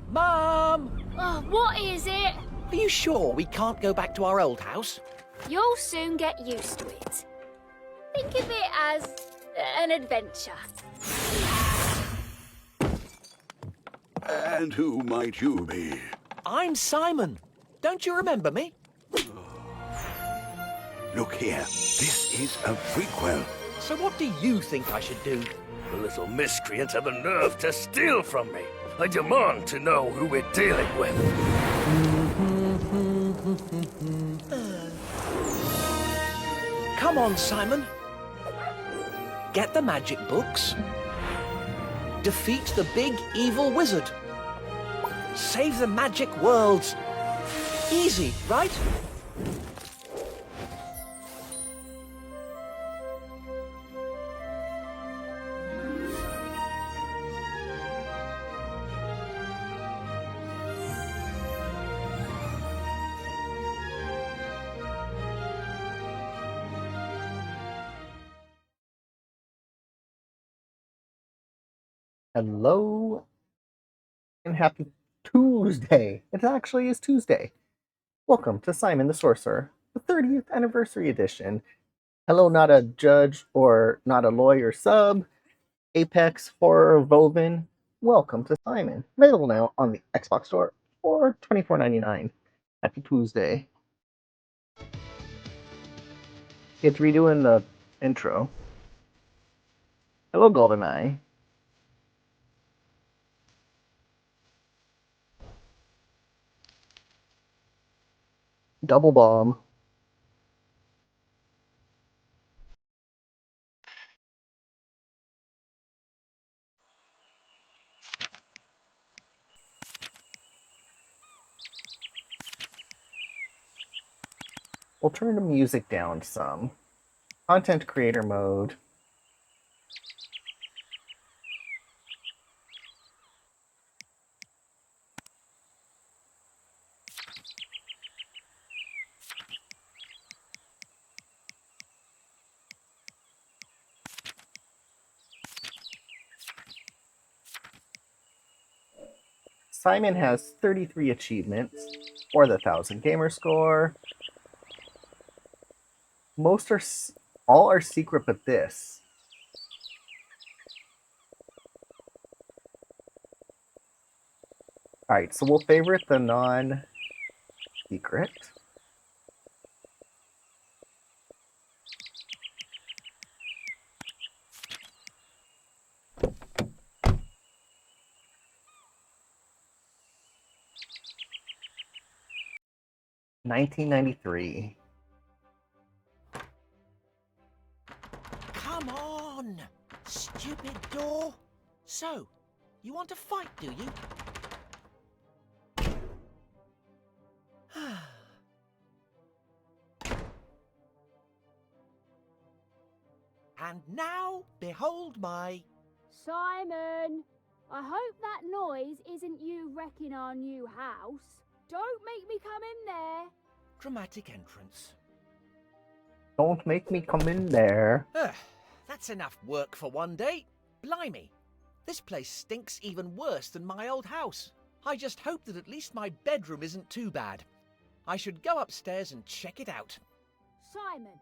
Mom! Oh, what is it? Are you sure we can't go back to our old house? You'll soon get used to it. Think of it as an adventure. And who might you be? I'm Simon. Don't you remember me? Look here, this is a prequel. So what do you think I should do? The little miscreants have the nerve to steal from me. I demand to know who we're dealing with. Come on, Simon. Get the magic books. Defeat the big evil wizard. Save the magic worlds. Easy, right? Hello and happy Tuesday. It actually is Tuesday. Welcome to Simon the Sorcerer, the 30th anniversary edition. Hello, not a judge or not a lawyer sub, Apex Horror Voven. Welcome to Simon. Available now on the Xbox Store for $24.99. Happy Tuesday. It's redoing the intro. Hello, GoldenEye. Double bomb. We'll turn the music down some. Content creator mode. Simon has 33 achievements, or the 1000 gamer score. All are secret but this. Alright, so we'll favorite the non-secret. $19.93. Come on! Stupid door! So, you want to fight, do you? And now, behold my... Simon, I hope that noise isn't you wrecking our new house. Don't make me come in there. dramatic entrance. Don't make me come in there. That's enough work for one day. Blimey, this place stinks even worse than my old house. I just hope that at least my bedroom isn't too bad. I should go upstairs and check it out. Simon,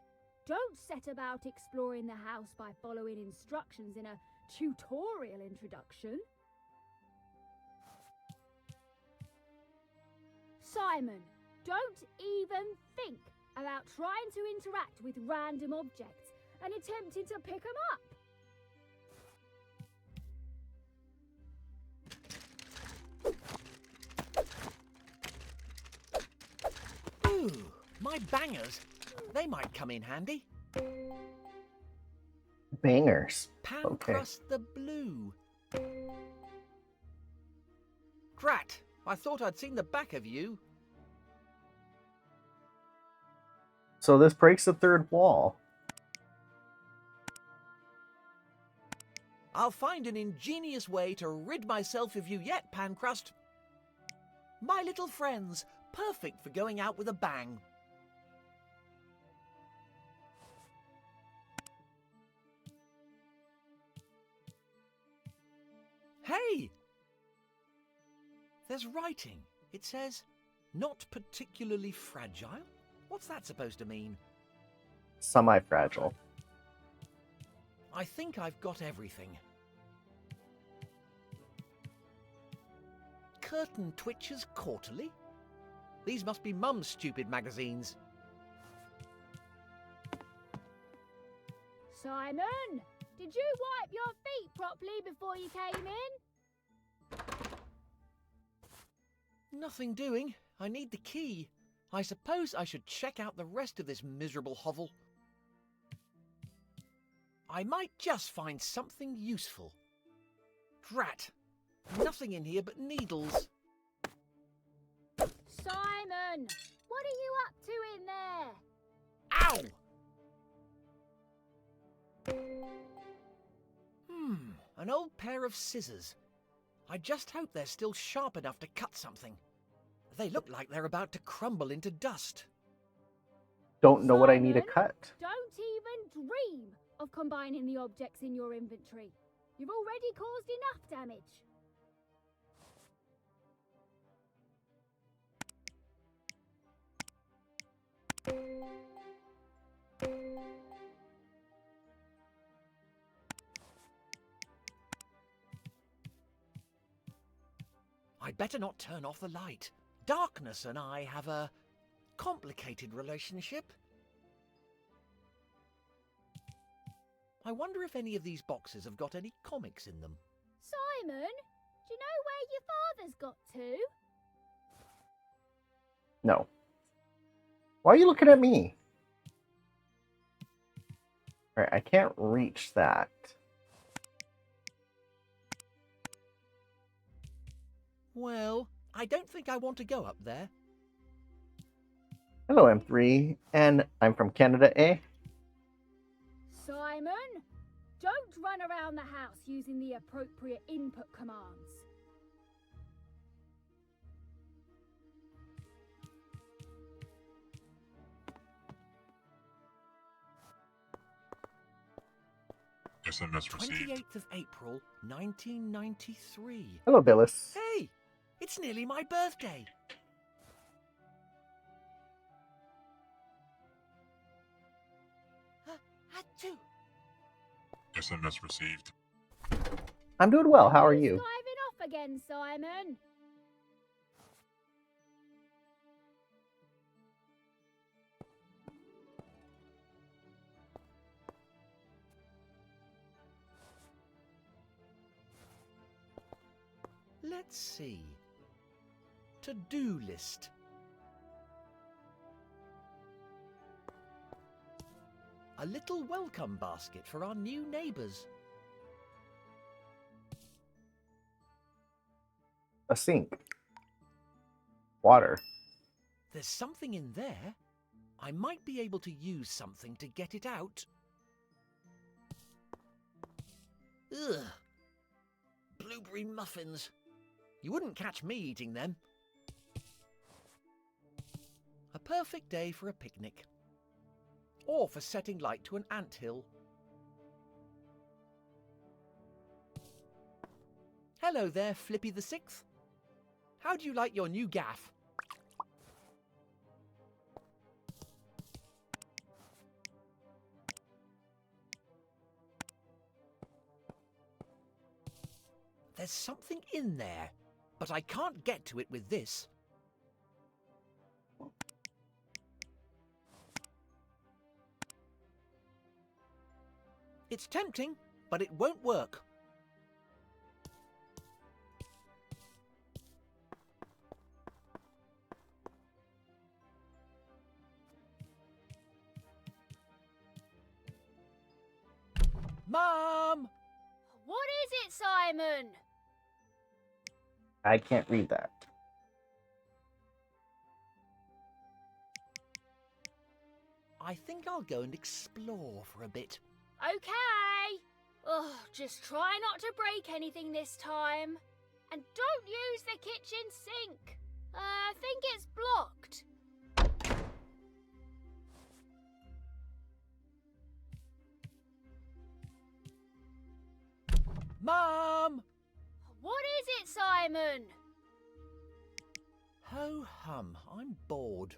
don't set about exploring the house by following instructions in a tutorial introduction. Simon, don't even think about trying to interact with random objects and attempting to pick them up. Ooh, my bangers. They might come in handy. Bangers. Pan Okay. crust the blue. Drat, I thought I'd seen the back of you. So this breaks the third wall. I'll find an ingenious way to rid myself of you yet, Pancrust. My little friends, perfect for going out with a bang. Hey! There's writing. It says, not particularly fragile? What's that supposed to mean? Semi-fragile. I think I've got everything. Curtain Twitchers Quarterly? These must be Mum's stupid magazines. Simon, did you wipe your feet properly before you came in? Nothing doing. I need the key. I suppose I should check out the rest of this miserable hovel. I might just find something useful. Drat! Nothing in here but needles. Simon, what are you up to in there? Ow! An old pair of scissors. I just hope they're still sharp enough to cut something. They look like they're about to crumble into dust. Don't know what I need to Simon, cut. Don't even dream of combining the objects in your inventory. You've already caused enough damage. I'd better not turn off the light. Darkness and I have a complicated relationship. I wonder if any of these boxes have got any comics in them. Simon, do you know where your father's got to? No. Why are you looking at me? Alright, I can't reach that. Well, I don't think I want to go up there. Hello, M3, and I'm from Canada, eh? Simon, don't run around the house using the appropriate input commands. SMS received. 28th of April, 1993. Hello, Billis. Hey! It's nearly my birthday. Achoo. SMS received. I'm doing well. How are Who's you? skiving off again, Simon? Let's see. To-do list. A little welcome basket for our new neighbours. A sink. Water. There's something in there. I might be able to use something to get it out. Ugh. Blueberry muffins. You wouldn't catch me eating them. A perfect day for a picnic. Or for setting light to an anthill. Hello there, Flippy the Sixth. How do you like your new gaff? There's something in there, but I can't get to it with this. It's tempting, but it won't work. Mom! What is it, Simon? I can't read that. I think I'll go and explore for a bit. Okay. Oh, just try not to break anything this time. And don't use the kitchen sink. I think it's blocked. Mom! What is it, Simon? Ho hum, I'm bored.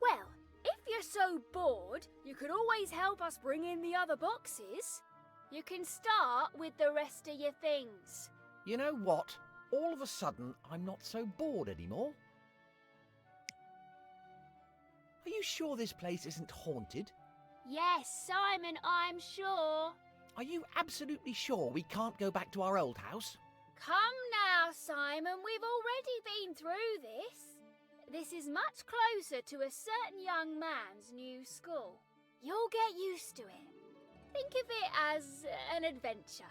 Well, if you're so bored, you could always help us bring in the other boxes. You can start with the rest of your things. You know what? All of a sudden, I'm not so bored anymore. Are you sure this place isn't haunted? Yes, Simon, I'm sure. Are you absolutely sure we can't go back to our old house? Come now, Simon, we've already been through this. This is much closer to a certain young man's new school. You'll get used to it. Think of it as an adventure.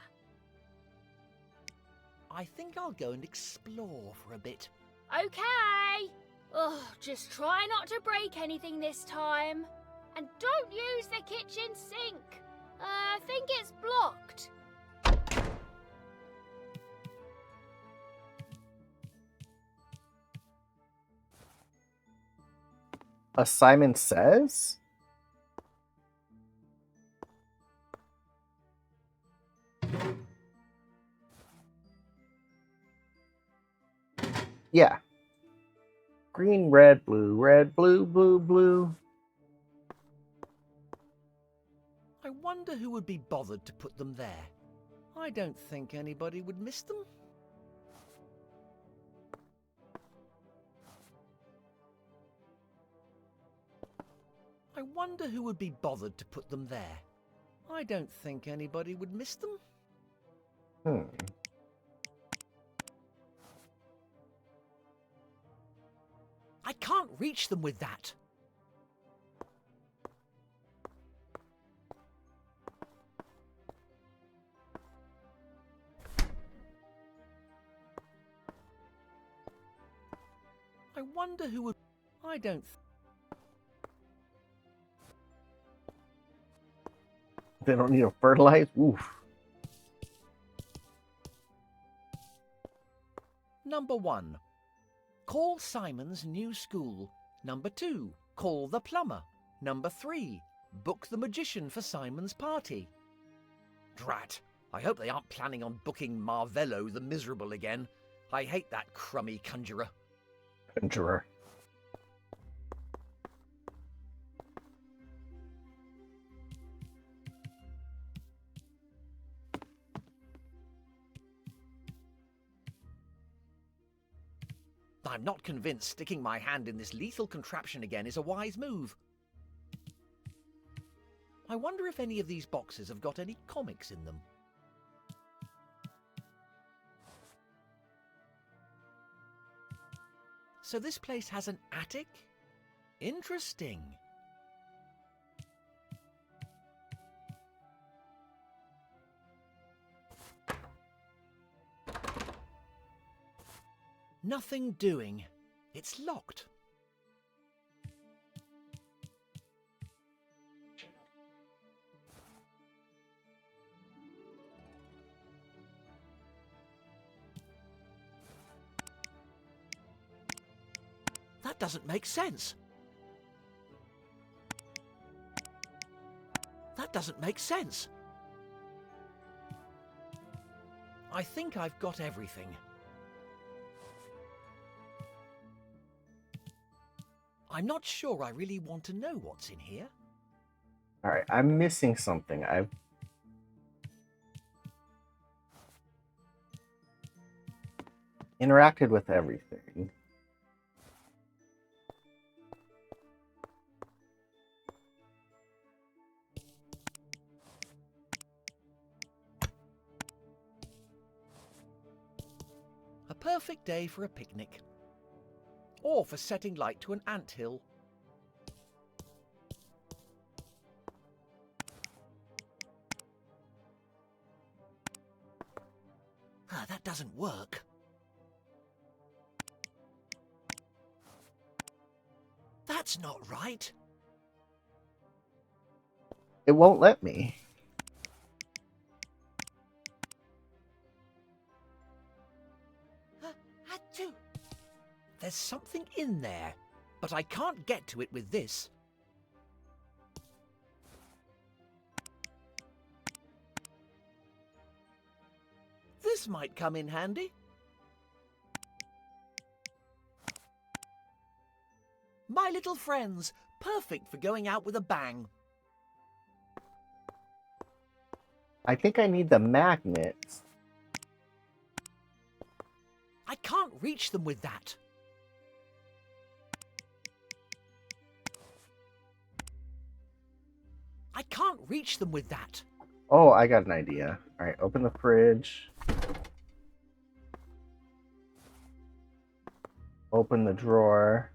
I think I'll go and explore for a bit. Okay. Oh, just try not to break anything this time. And don't use the kitchen sink. I think it's blocked. A Simon Says? Yeah. Green, red, blue, blue, blue. I wonder who would be bothered to put them there. I don't think anybody would miss them. I wonder who would be bothered to put them there. I don't think anybody would miss them. I can't reach them with that. I wonder who would... I don't... They don't need to fertilize? Oof. Number 1. Call Simon's new school. Number 2. Call the plumber. Number 3. Book the magician for Simon's party. Drat. I hope they aren't planning on booking Marvello the Miserable again. I hate that crummy conjurer. Conjurer. I'm not convinced sticking my hand in this lethal contraption again is a wise move. I wonder if any of these boxes have got any comics in them. So this place has an attic? Interesting. Nothing doing. It's locked. That doesn't make sense. That doesn't make sense. I think I've got everything. I'm not sure I really want to know what's in here. Alright, I'm missing something. I've interacted with everything. A perfect day for a picnic. Or for setting light to an anthill. That doesn't work. That's not right. It won't let me. Achoo! There's something in there, but I can't get to it with this. This might come in handy. My little friends, perfect for going out with a bang. I think I need the magnets. I can't reach them with that. I can't reach them with that. Oh, I got an idea. Alright, open the fridge. Open the drawer.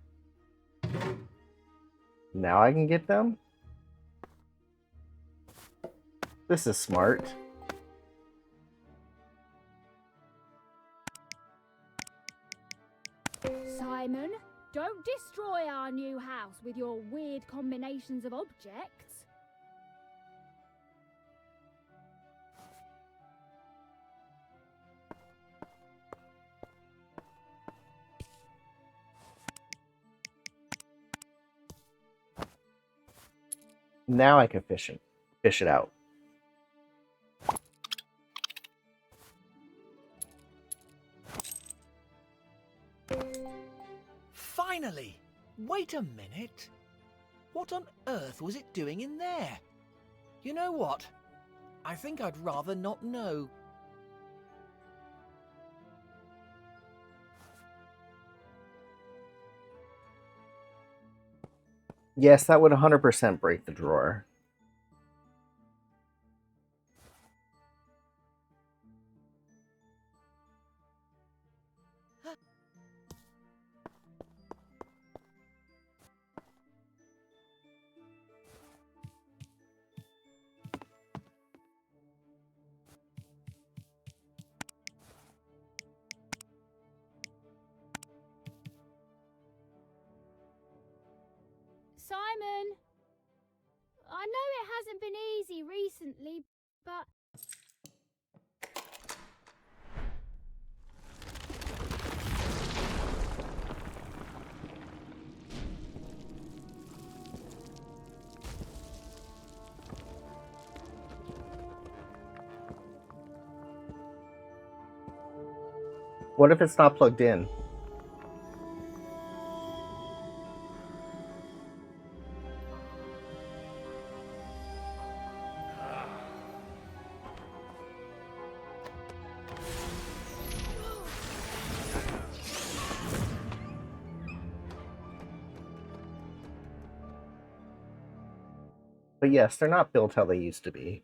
Now I can get them? This is smart. Simon, don't destroy our new house with your weird combinations of objects. Now I can fish it out. Finally! Wait a minute. What on earth was it doing in there? You know what? I think I'd rather not know. Yes, that would 100% break the drawer. Simon, I know it hasn't been easy recently, but... What if it's not plugged in? But yes, they're not built how they used to be.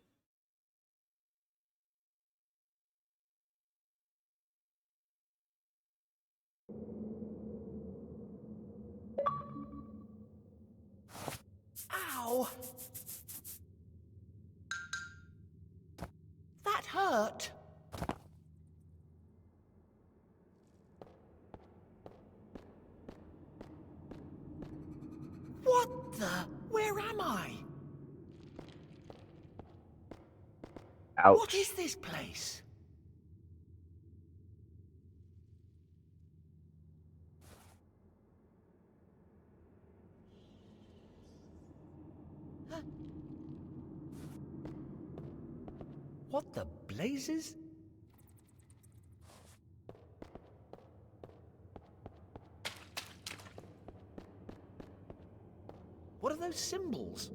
Ow! That hurt. What the? Where am I? Ouch. What is this place? Huh? What the blazes? What are those symbols?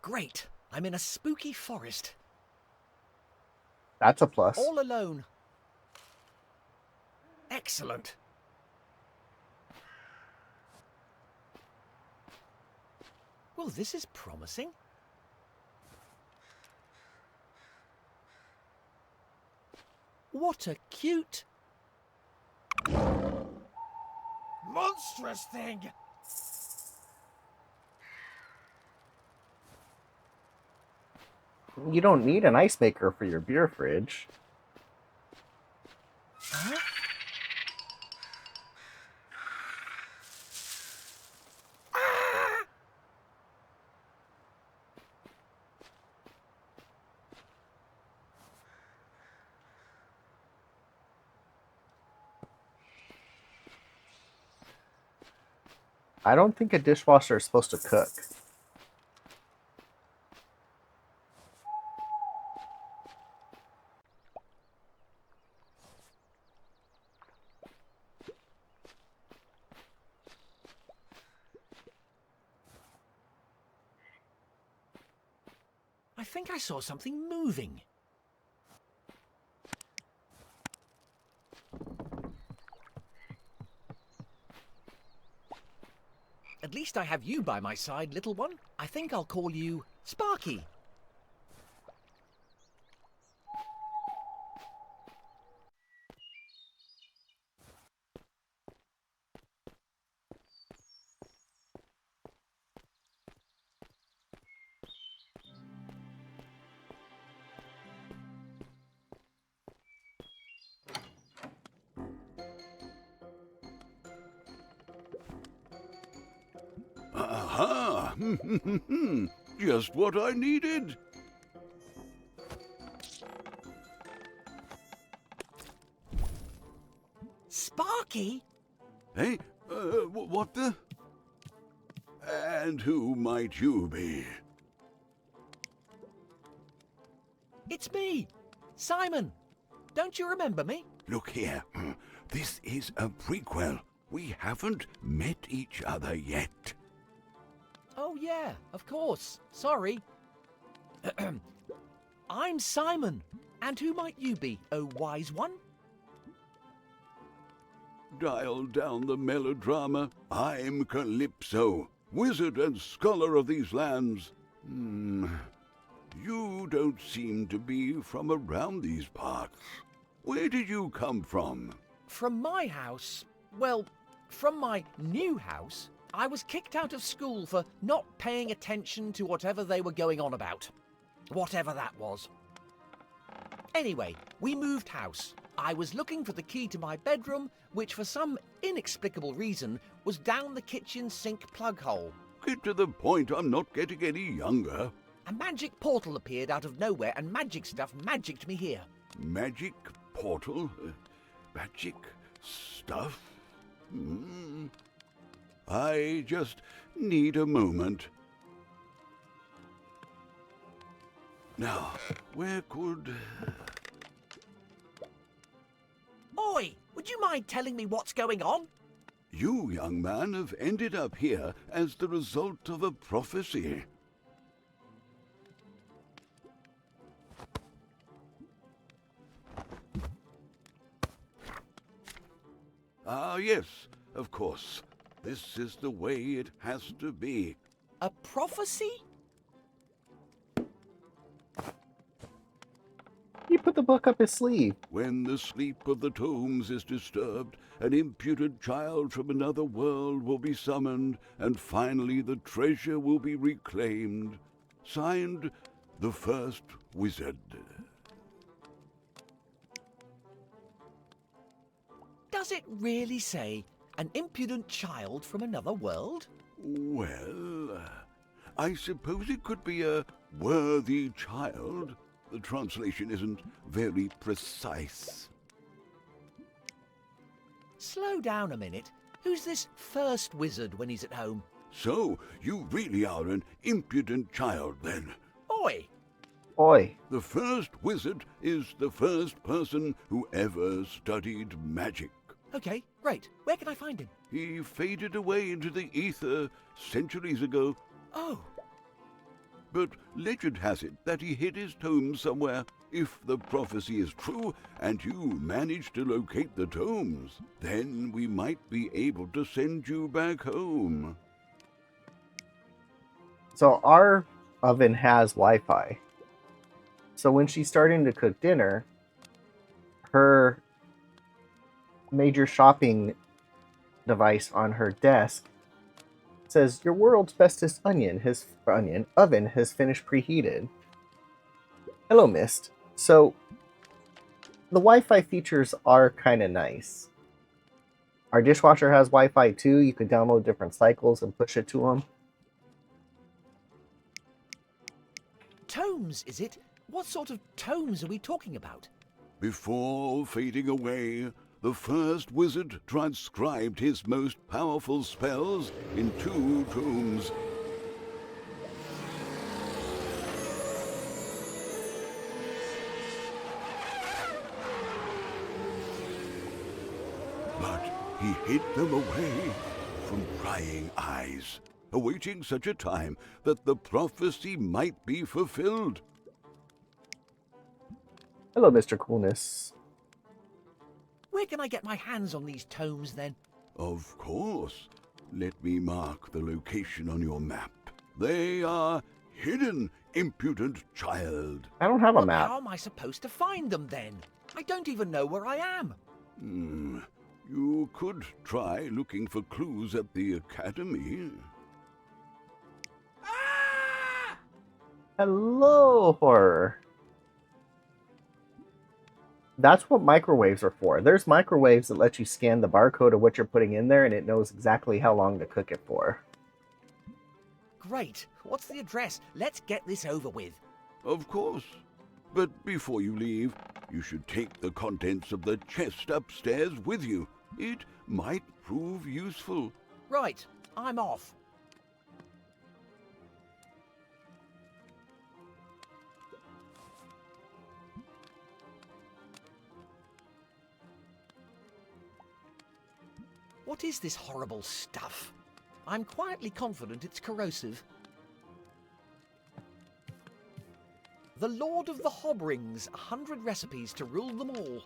Great. I'm in a spooky forest. That's a plus. All alone. Excellent. Well, this is promising. What a cute... monstrous thing! You don't need an ice maker for your beer fridge. Huh? Ah! I don't think a dishwasher is supposed to cook. I think I saw something moving. At least I have you by my side, little one. I think I'll call you Sparky. Aha! Just what I needed. Sparky? Hey, what the? And who might you be? It's me, Simon. Don't you remember me? Look here. This is a prequel. We haven't met each other yet. Oh, yeah, of course. Sorry. I'm Simon. And who might you be, oh wise one? Dial down the melodrama. I'm Calypso, wizard and scholar of these lands. You don't seem to be from around these parts. Where did you come from? From my house? Well, from my new house. I was kicked out of school for not paying attention to whatever they were going on about. Whatever that was. Anyway, we moved house. I was looking for the key to my bedroom, which for some inexplicable reason was down the kitchen sink plug hole. Get to the point. I'm not getting any younger. A magic portal appeared out of nowhere and magic stuff magicked me here. Magic portal? Magic stuff? I just need a moment. Now, where could... Oi, would you mind telling me what's going on? You, young man, have ended up here as the result of a prophecy. Ah, yes, of course. This is the way it has to be. A prophecy? He put the book up his sleeve. When the sleep of the tomes is disturbed, an impudent child from another world will be summoned, and finally the treasure will be reclaimed. Signed, the First Wizard. Does it really say an impudent child from another world? Well, I suppose it could be a worthy child. The translation isn't very precise. Slow down a minute. Who's this first wizard when he's at home? So, you really are an impudent child, then. Oi! Oi. The first wizard is the first person who ever studied magic. Okay, great. Where can I find him? He faded away into the ether centuries ago, Oh, but legend has it that he hid his tomes somewhere. If the prophecy is true and you manage to locate the tomes, then we might be able to send you back home. So our oven has Wi-Fi. So when she's starting to cook dinner, her major shopping device on her desk says, "Your world's bestest oven has finished preheated." Hello, Mist. So the Wi-Fi features are kind of nice. Our dishwasher has Wi-Fi too. You could download different cycles and push it to them. tomes, is it? What sort of tomes are we talking about? Before fading away, the first wizard transcribed his most powerful spells in 2 tomes. But he hid them away from prying eyes, awaiting such a time that the prophecy might be fulfilled. Hello, Mr. Coolness. Where can I get my hands on these tomes, then? Of course. Let me mark the location on your map. They are hidden, impudent child. I don't have a Well, map. how am I supposed to find them, then? I don't even know where I am. You could try looking for clues at the academy. Ah! Hello, horror. That's what microwaves are for. There's microwaves that let you scan the barcode of what you're putting in there, and it knows exactly how long to cook it for. Great. What's the address? Let's get this over with. Of course. But before you leave, you should take the contents of the chest upstairs with you. It might prove useful. Right. I'm off. What is this horrible stuff? I'm quietly confident it's corrosive. The Lord of the Hobrings, 100 recipes to rule them all.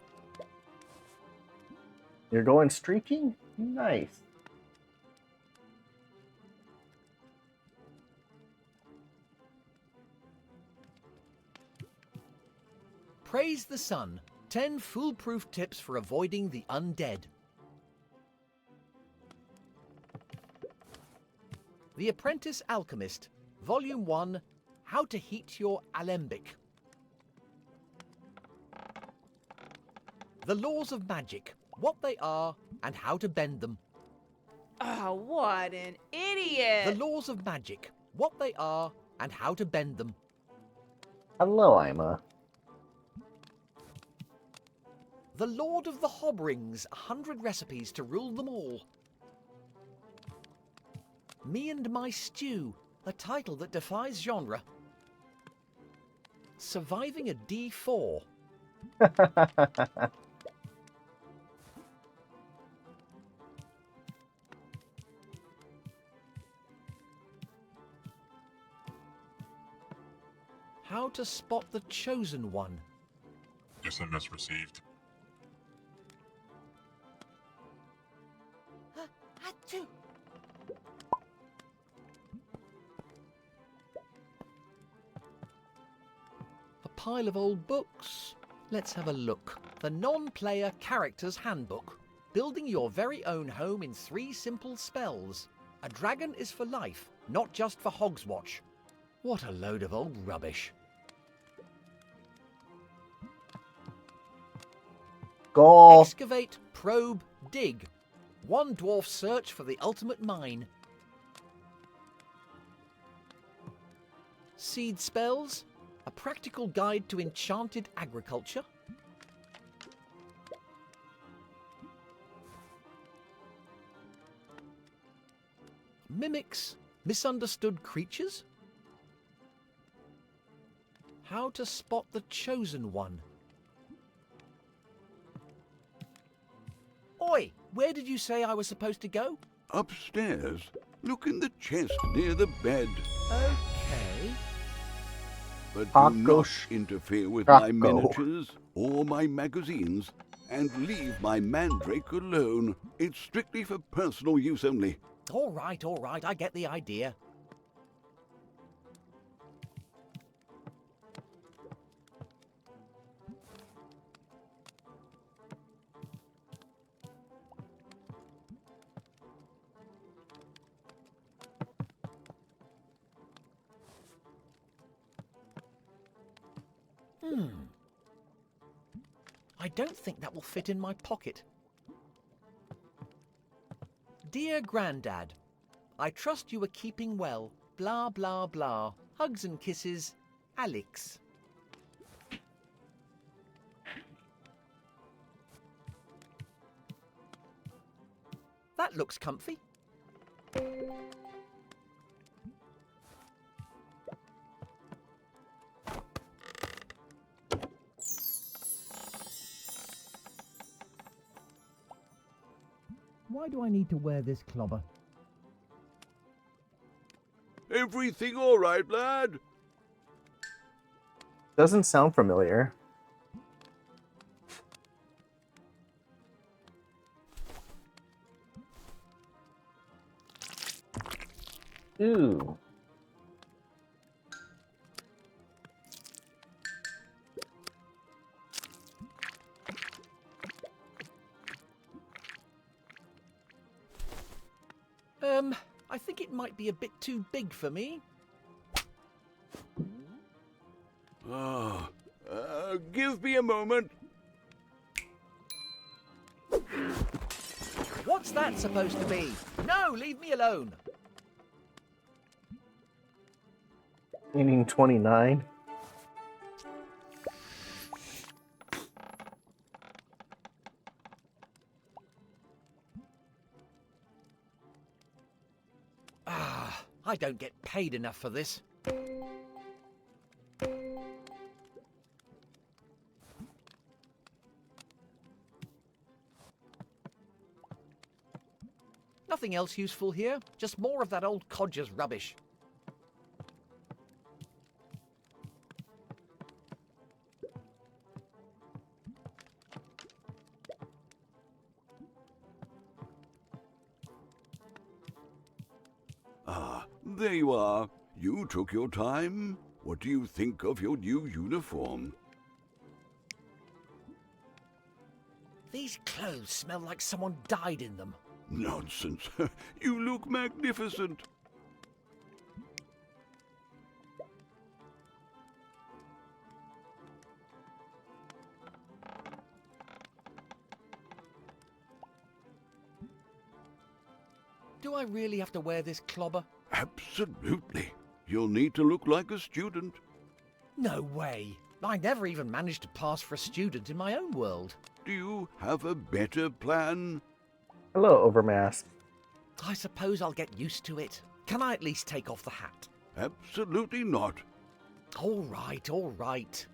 You're going streaking? Nice. Praise the Sun, 10 foolproof tips for avoiding the undead. The Apprentice Alchemist, Volume 1, How to Heat Your Alembic. The Laws of Magic, what they are and how to bend them. Oh, what an idiot! The Laws of Magic, what they are and how to bend them. Hello, Ima. The Lord of the Hobrings, 100 recipes to rule them all. Me and My Stew, a title that defies genre. Surviving a D4. How to spot the chosen one. SMS received. Achoo! A pile of old books. Let's have a look. The Non-Player Character's Handbook. Building your very own home in 3 simple spells. A dragon is for life, not just for Hogswatch. What a load of old rubbish. Golf. Excavate, probe, dig. One dwarf search for the ultimate mine. Seed spells. A practical guide to enchanted agriculture. Mimics. Misunderstood creatures. How to spot the chosen one. Oi, where did you say I was supposed to go? Upstairs. Look in the chest near the bed. Okay. But do Taco not interfere with my Taco. miniatures or my magazines, and leave my mandrake alone. It's strictly for personal use only. All right, I get the idea. I don't think that will fit in my pocket. Dear Grandad, I trust you are keeping well. Blah, blah, blah. Hugs and kisses, Alex. That looks comfy. Why do I need to wear this clobber? Everything all right, lad? Doesn't sound familiar. Ooh. I think it might be a bit too big for me. Give me a moment. What's that supposed to be? No, leave me alone. Meaning 29. I don't get paid enough for this. Nothing else useful here, just more of that old codger's rubbish. There you are. You took your time. What do you think of your new uniform? These clothes smell like someone died in them. Nonsense. You look magnificent. Do I really have to wear this clobber? Absolutely. You'll need to look like a student. No way. I never even managed to pass for a student in my own world. Do you have a better plan? Hello, Overmask. I suppose I'll get used to it. Can I at least take off the hat? Absolutely not. All right, all right.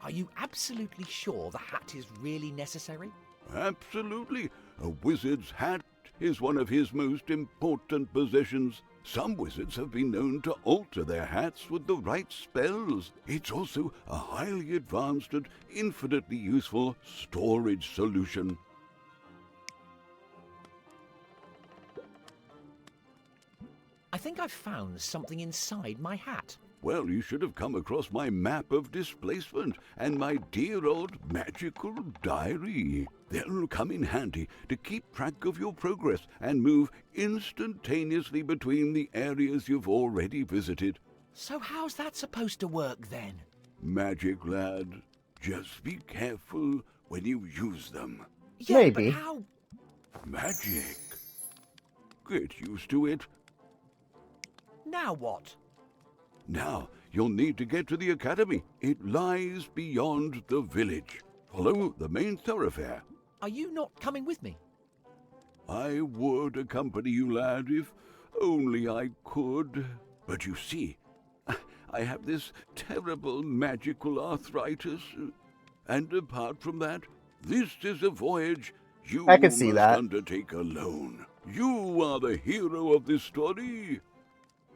Are you absolutely sure the hat is really necessary? Absolutely. A wizard's hat is one of his most important possessions. Some wizards have been known to alter their hats with the right spells. It's also a highly advanced and infinitely useful storage solution. I think I've found something inside my hat. Well, you should have come across my map of displacement and my dear old magical diary. They'll come in handy to keep track of your progress and move instantaneously between the areas you've already visited. So how's that supposed to work then? Magic, lad. Just be careful when you use them. Yeah, Maybe. but how? Magic. Get used to it. Now what? Now, you'll need to get to the academy. It lies beyond the village. Follow the main thoroughfare. Are you not coming with me? I would accompany you, lad, if only I could. But you see, I have this terrible magical arthritis. And apart from that, this is a voyage you I can see must that. undertake alone. You are the hero of this story.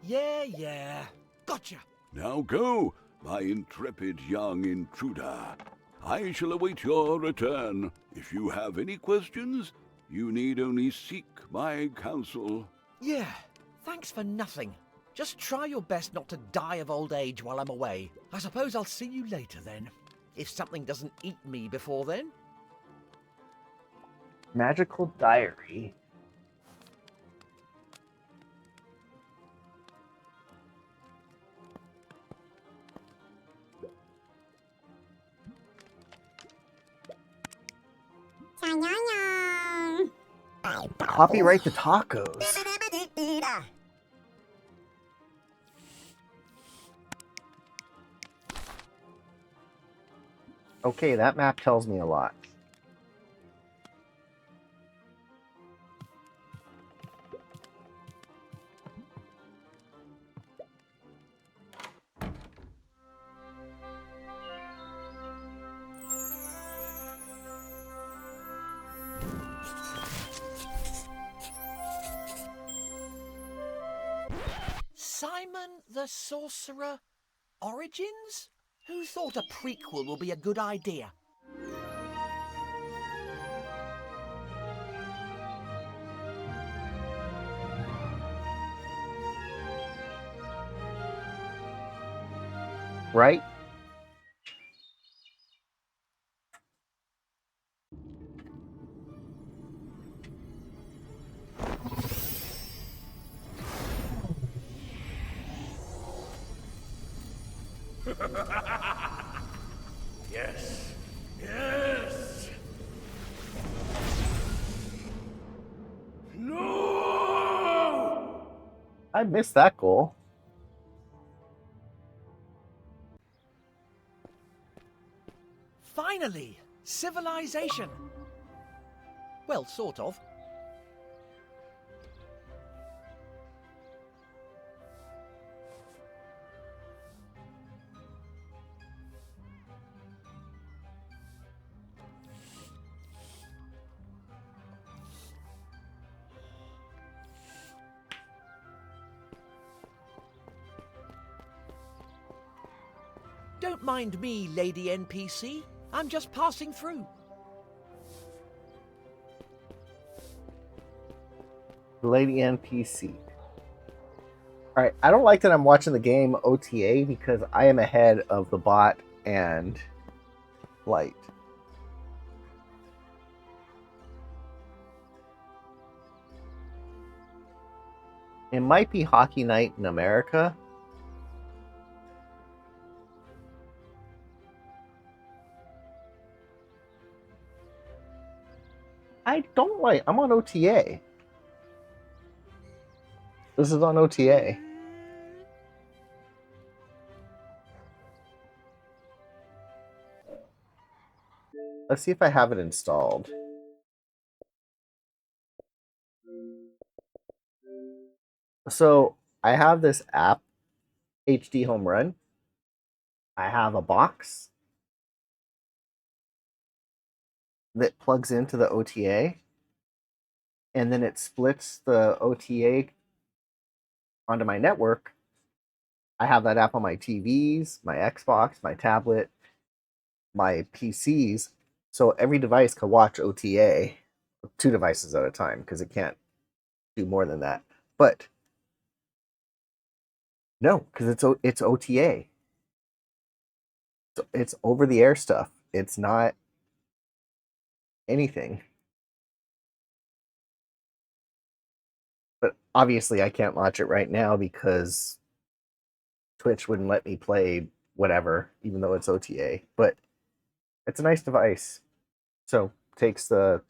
Yeah. Gotcha. Now go, my intrepid young intruder. I shall await your return. If you have any questions, you need only seek my counsel. Yeah, thanks for nothing. Just try your best not to die of old age while I'm away. I suppose I'll see you later then. If something doesn't eat me before then. Magical diary. Copyright the tacos. Okay, that map tells me a lot. Simon the Sorcerer Origins? Who thought a prequel will be a good idea? Right? Yes. Yes. No! I missed that goal. Finally! Civilization! Well, sort of. Don't mind me, Lady NPC. I'm just passing through. Lady NPC. Alright, I don't like that I'm watching the game OTA because I am ahead of the bot and Light. It might be Hockey Night in America. I don't like. I'm on OTA. This is on OTA. Let's see if I have it installed. So I have this app. HD home run. I have a box that plugs into the OTA, and then it splits the OTA onto my network. I have that app on my TVs, my Xbox, my tablet, my PCs, so every device can watch OTA, 2 devices at a time, because it can't do more than that. But no, because it's OTA. So it's over the air stuff. It's not anything. But obviously, I can't watch it right now because Twitch wouldn't let me play whatever, even though it's OTA. But it's a nice device. So takes the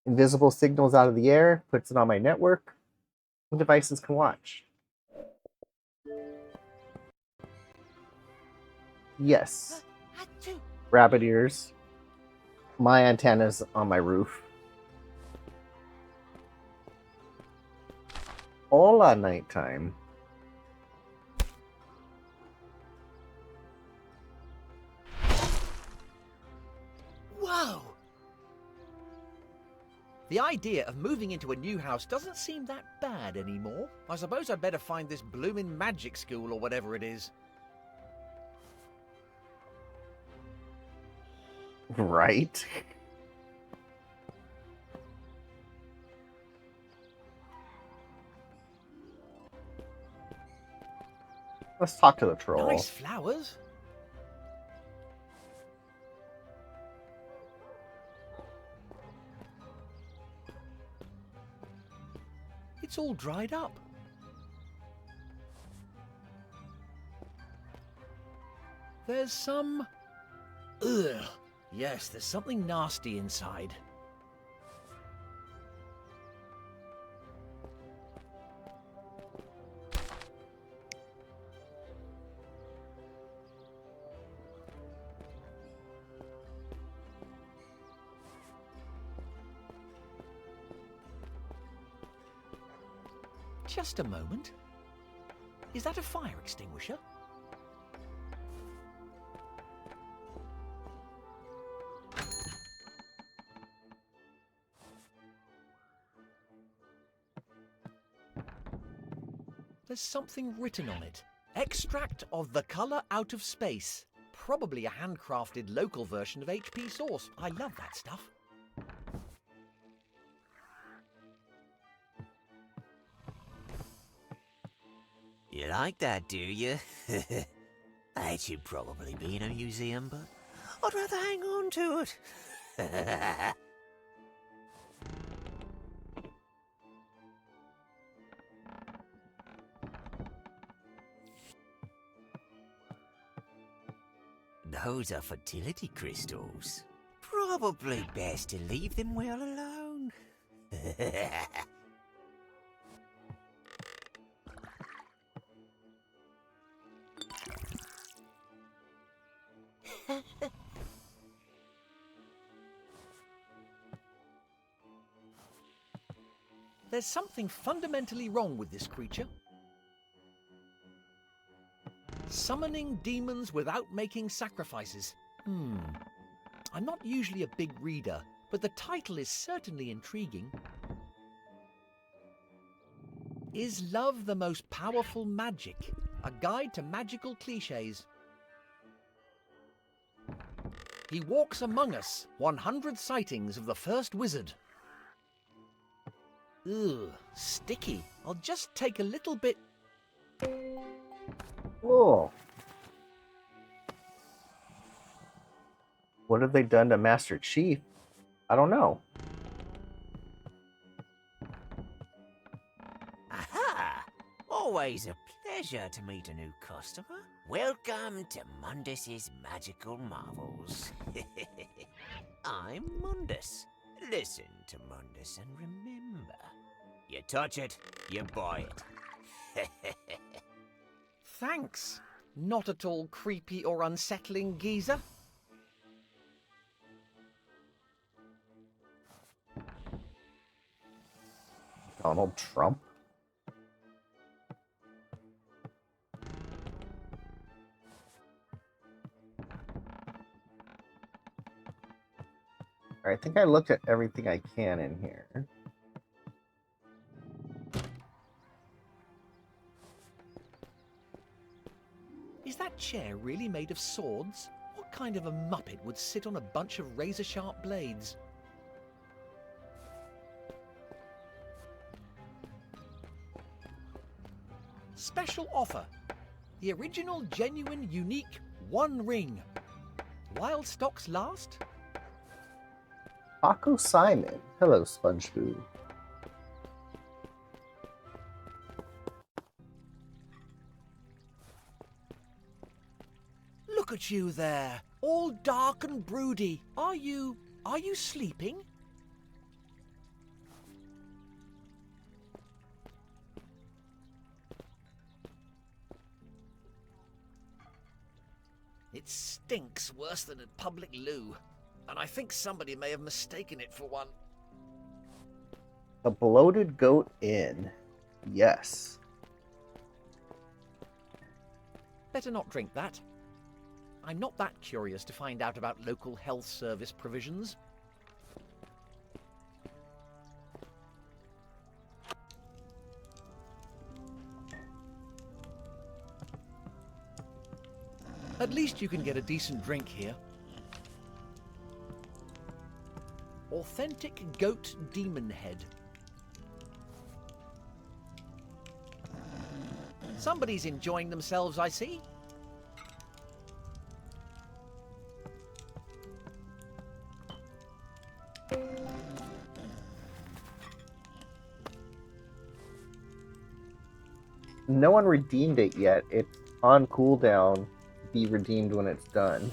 invisible signals out of the air, puts it on my network, and devices can watch. Yes, rabbit ears. My antenna's on my roof. Hola, nighttime. Whoa! The idea of moving into a new house doesn't seem that bad anymore. I suppose I'd better find this bloomin' magic school or whatever it is. Right? Let's talk to the troll. Nice flowers. It's all dried up. There's some... Ugh. Yes, there's something nasty inside. Just a moment. Is that a fire extinguisher? There's something written on it. Extract of the colour out of space. Probably a handcrafted local version of HP Source. I love that stuff. You like that, do you? That should probably be in a museum, but I'd rather hang on to it. Those are fertility crystals. Probably best to leave them well alone. There's something fundamentally wrong with this creature. Summoning demons without making sacrifices. I'm not usually a big reader, but the title is certainly intriguing. Is love the most powerful magic? A guide to magical cliches. He walks among us. 100 sightings of the first wizard. Ugh, sticky. I'll just take a little bit... Whoa. What have they done to Master Chief? I don't know. Aha! Always a pleasure to meet a new customer. Welcome to Mundus's Magical Marvels. I'm Mundus. Listen to Mundus and remember, you touch it, you buy it. Thanks. Not at all creepy or unsettling geezer. Donald Trump? Alright, I think I looked at everything I can in here. Is that chair really made of swords? What kind of a muppet would sit on a bunch of razor-sharp blades? Special offer. The original, genuine, unique One Ring. While stocks last? Paco Simon. Hello, SpongeBob. Look at you there, all dark and broody. Are you sleeping? It stinks worse than a public loo, and I think somebody may have mistaken it for one. The Bloated Goat Inn. Yes. Better not drink that. I'm not that curious to find out about local health service provisions. At least you can get a decent drink here. Authentic goat demon head. Somebody's enjoying themselves, I see. No one redeemed it yet. It's on cooldown. Be redeemed when it's done.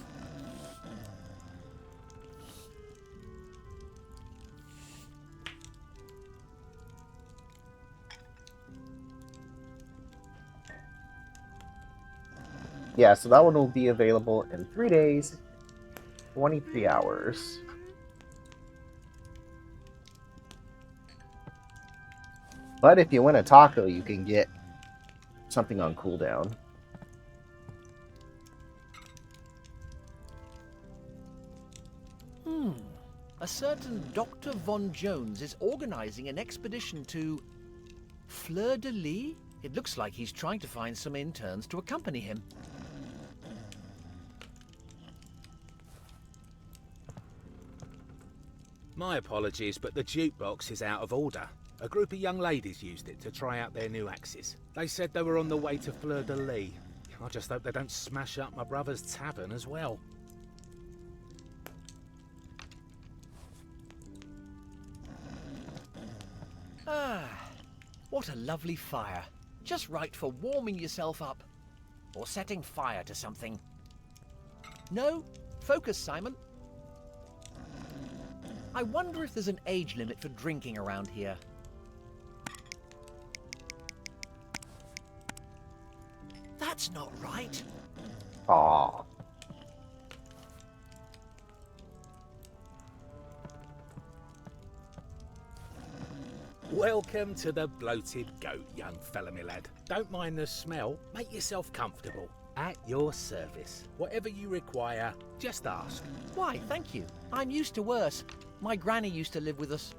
Yeah, so that one will be available in 3 days, 23 hours. But if you win a taco, you can get something on cooldown. A certain Dr. Von Jones is organizing an expedition to Fleur-de-Lis? It looks like he's trying to find some interns to accompany him. My apologies, but the jukebox is out of order. A group of young ladies used it to try out their new axes. They said they were on the way to Fleur-de-Lis. I just hope they don't smash up my brother's tavern as well. Ah, what a lovely fire. Just right for warming yourself up. Or setting fire to something. No? Focus, Simon. I wonder if there's an age limit for drinking around here. That's not right. Aww. Welcome to the Bloated Goat, young fella, my lad. Don't mind the smell. Make yourself comfortable. At your service. Whatever you require, just ask. Why, thank you. I'm used to worse. My granny used to live with us.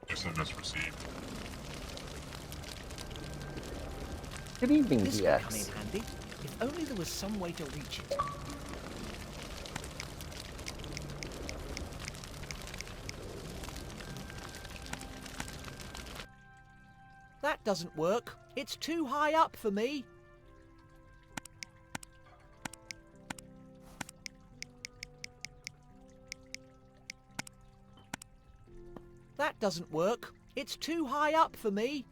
SMS received. Good evening, This would come in DX. handy. If only there was some way to reach it. That doesn't work. It's too high up for me. That doesn't work. It's too high up for me.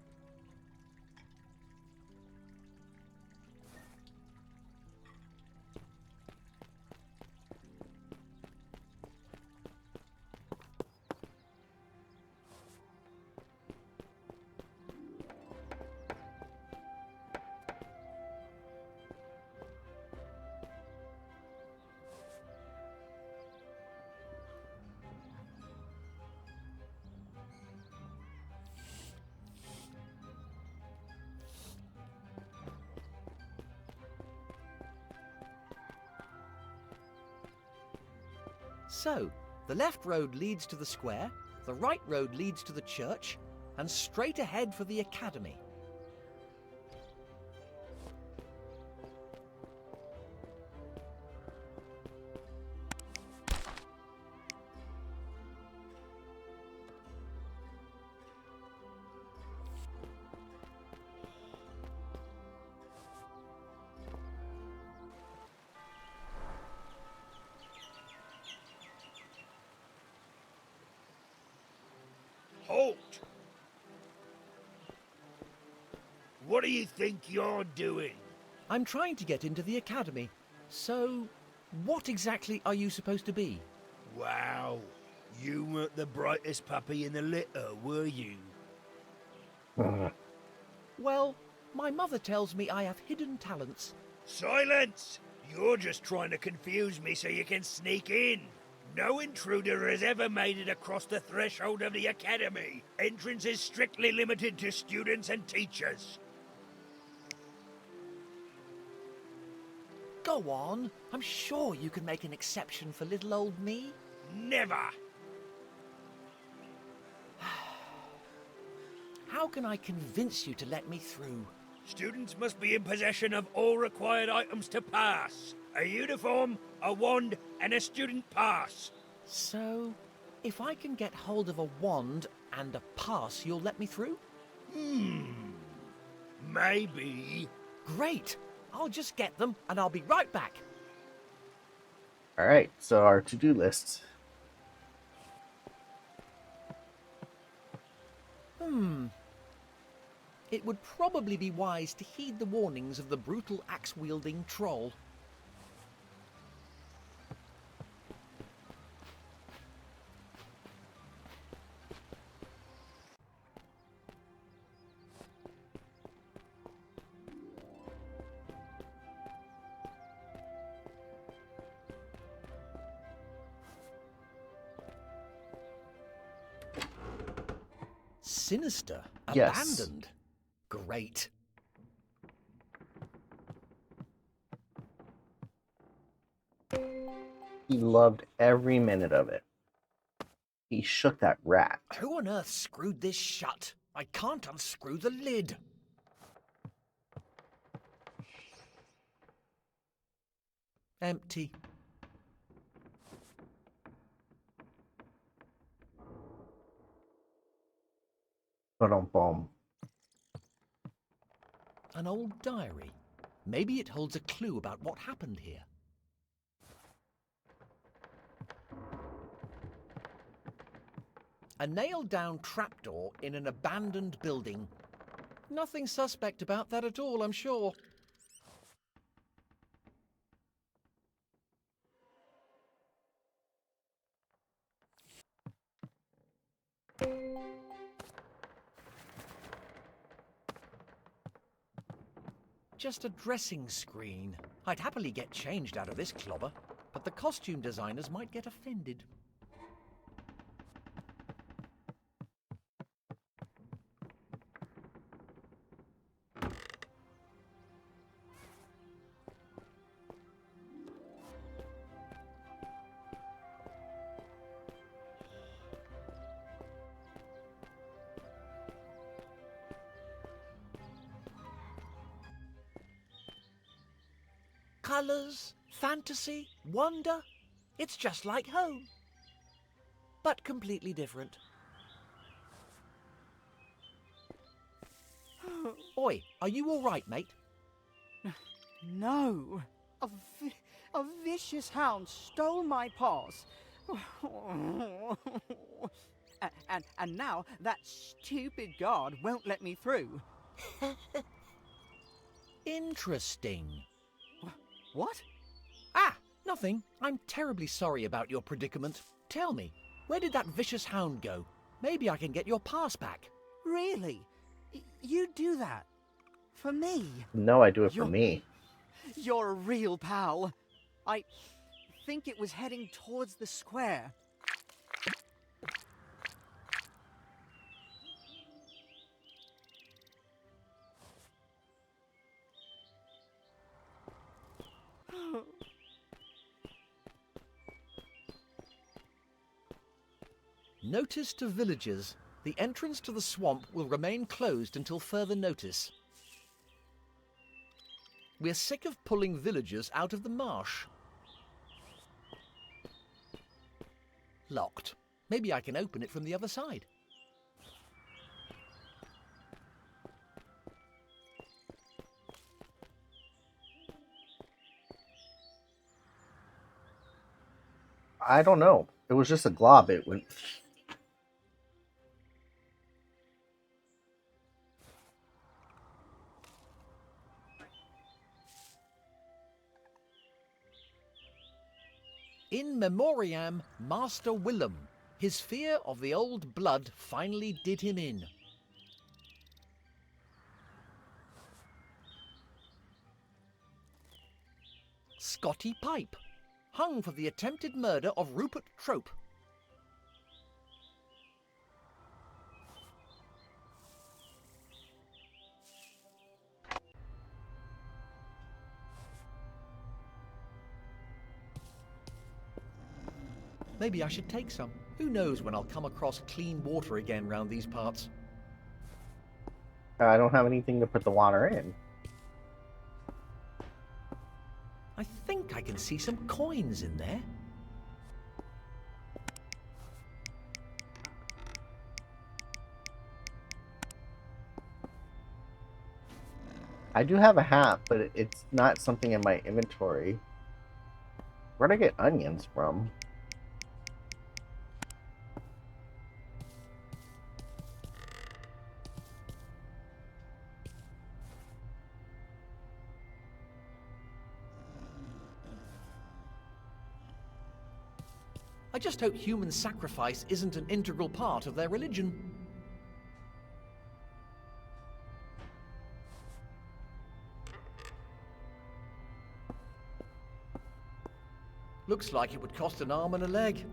So, the left road leads to the square, the right road leads to the church, and straight ahead for the academy. Halt! What do you think you're doing? I'm trying to get into the academy. So, what exactly are you supposed to be? Wow, you weren't the brightest puppy in the litter, were you? Well, my mother tells me I have hidden talents. Silence! You're just trying to confuse me so you can sneak in. No intruder has ever made it across the threshold of the academy. Entrance is strictly limited to students and teachers. Go on. I'm sure you can make an exception for little old me. Never! How can I convince you to let me through? Students must be in possession of all required items to pass. A uniform, a wand, and a student pass. So, if I can get hold of a wand and a pass, you'll let me through? Maybe. Great! I'll just get them and I'll be right back. Alright, so our to-do list. It would probably be wise to heed the warnings of the brutal axe-wielding troll. Sinister? Yes. Abandoned? Great. He loved every minute of it. He shook that rat. Who on earth screwed this shut? I can't unscrew the lid. Empty. Ba-dum-bum. An old diary. Maybe it holds a clue about what happened here. A nailed-down trapdoor in an abandoned building. Nothing suspect about that at all, I'm sure. Just a dressing screen. I'd happily get changed out of this clobber, but the costume designers might get offended. Colours, fantasy, wonder. It's just like home. But completely different. Oi, are you all right, mate? No. A vicious hound stole my paws. And now that stupid guard won't let me through. Interesting. What? Ah, nothing. I'm terribly sorry about your predicament. Tell me, where did that vicious hound go? Maybe I can get your pass back. Really? You do that? For me? No, I do it for me. You're a real pal. I think it was heading towards the square. Notice to villagers. The entrance to the swamp will remain closed until further notice. We're sick of pulling villagers out of the marsh. Locked. Maybe I can open it from the other side. I don't know. It was just a glob. It went. In memoriam, Master Willem. His fear of the old blood finally did him in. Scotty Pipe. Hung for the attempted murder of Rupert Trope. Maybe I should take some. Who knows when I'll come across clean water again round these parts. I don't have anything to put the water in. I think I can see some coins in there. I do have a hat, but it's not something in my inventory. Where'd I get onions from? I just hope human sacrifice isn't an integral part of their religion. Looks like it would cost an arm and a leg.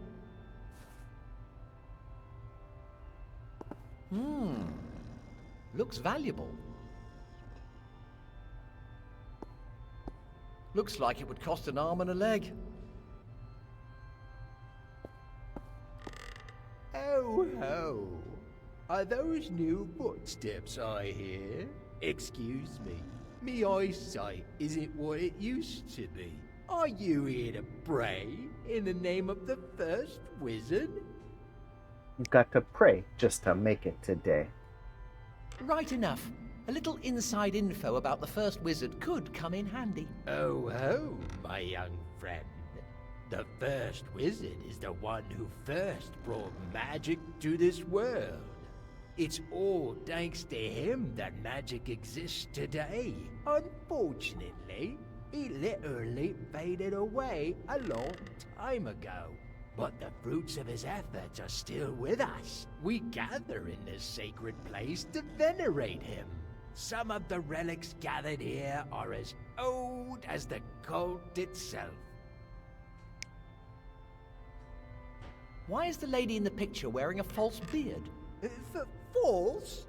Looks valuable. Looks like it would cost an arm and a leg. Oh ho! Are those new footsteps I hear? Excuse me, me eyesight isn't what it used to be. Are you here to pray in the name of the first wizard? You've got to pray just to make it today. Right enough. A little inside info about the first wizard could come in handy. Oh ho, my young friend. The first wizard is the one who first brought magic to this world. It's all thanks to him that magic exists today. Unfortunately, he literally faded away a long time ago. But the fruits of his efforts are still with us. We gather in this sacred place to venerate him. Some of the relics gathered here are as old as the cult itself. Why is the lady in the picture wearing a false beard? False?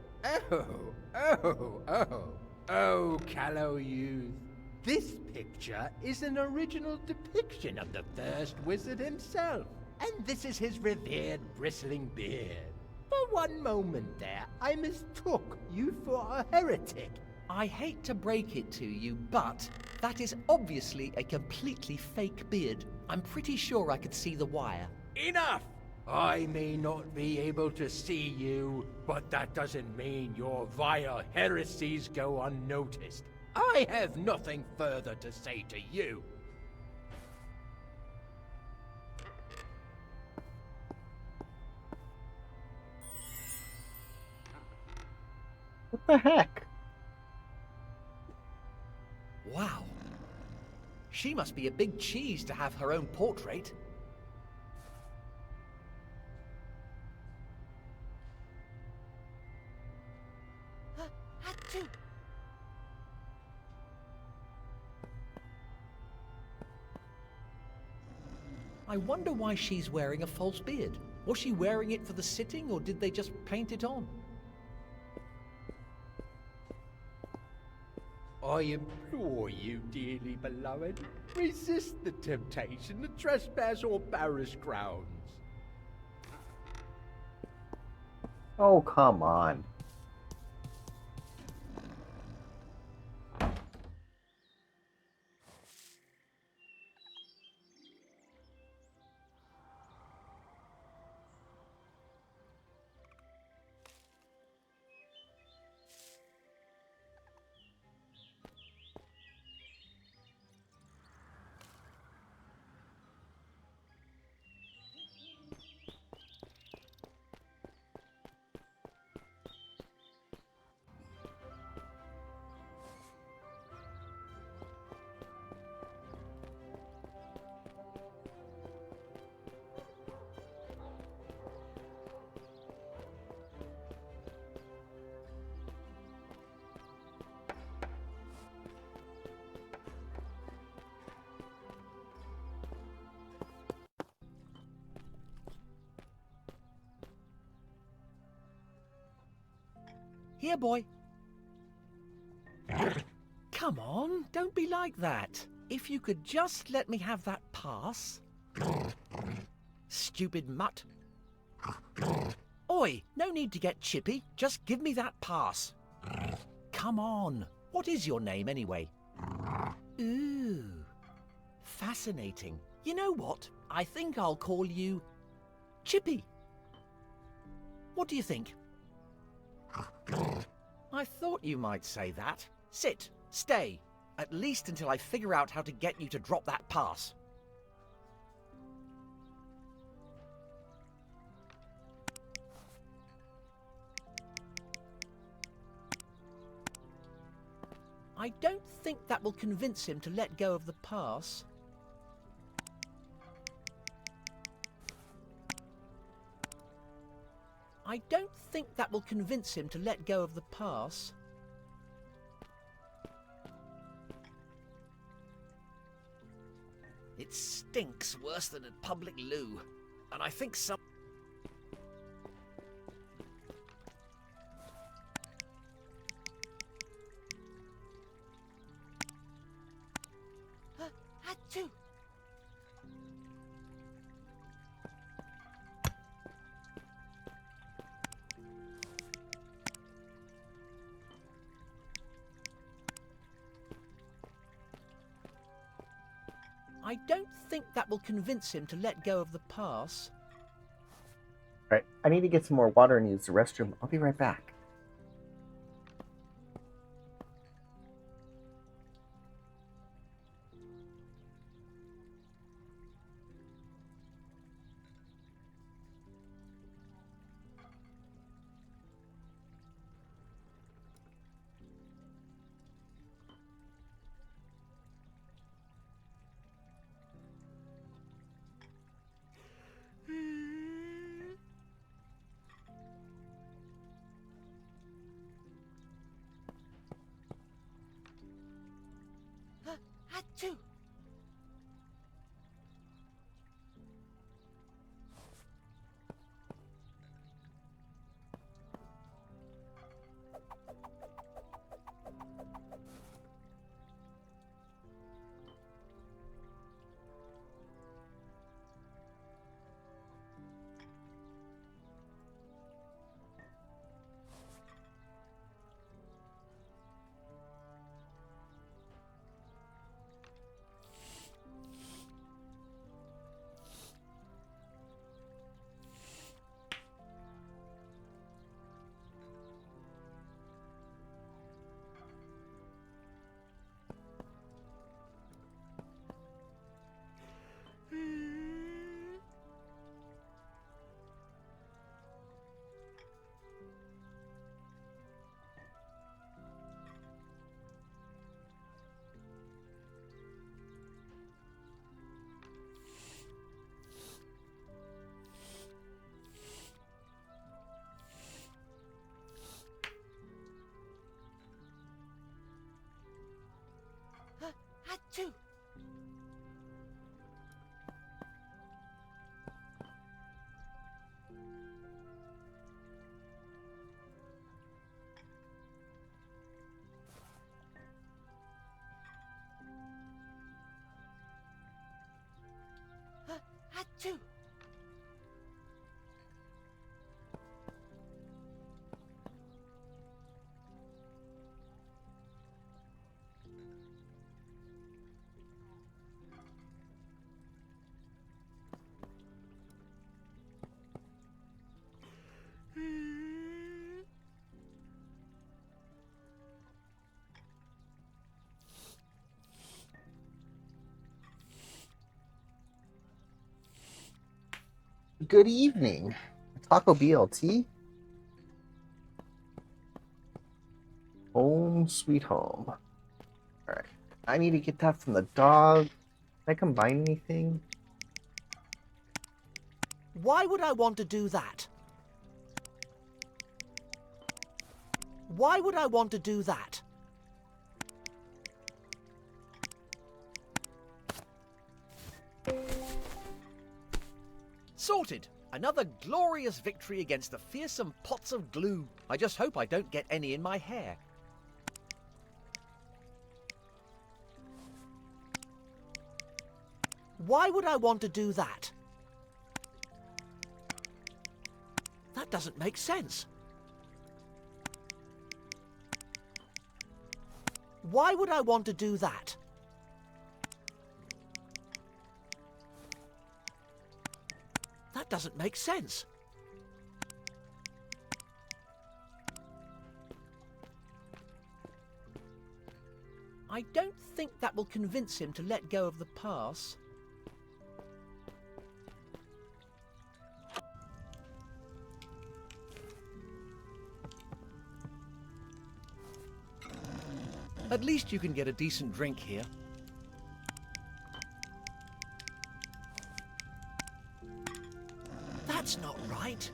Oh, callow youth. This picture is an original depiction of the first wizard himself. And this is his revered bristling beard. For one moment there, I mistook you for a heretic. I hate to break it to you, but that is obviously a completely fake beard. I'm pretty sure I could see the wire. Enough! I may not be able to see you, but that doesn't mean your vile heresies go unnoticed. I have nothing further to say to you. What the heck? Wow. She must be a big cheese to have her own portrait. I wonder why she's wearing a false beard. Was she wearing it for the sitting, or did they just paint it on? I implore you, dearly beloved, resist the temptation to trespass on parish grounds. Oh, come on. Here, boy. Come on, don't be like that. If you could just let me have that pass. Stupid mutt. Oi, no need to get chippy. Just give me that pass. Come on. What is your name, anyway? Ooh. Fascinating. You know what? I think I'll call you Chippy. What do you think? I thought you might say that. Sit. Stay. At least until I figure out how to get you to drop that pass. I don't think that will convince him to let go of the pass. I don't think that will convince him to let go of the pass. It stinks worse than a public loo, and I think some... Achoo! I don't think that will convince him to let go of the pass. Alright, I need to get some more water and use the restroom. I'll be right back. Good evening. Taco BLT? Home sweet home. Alright. I need to get that from the dog. Can I combine anything? Why would I want to do that? Why would I want to do that? Sorted! Another glorious victory against the fearsome pots of glue. I just hope I don't get any in my hair. Why would I want to do that? That doesn't make sense. Why would I want to do that? That doesn't make sense. I don't think that will convince him to let go of the pass. At least you can get a decent drink here. That's not right.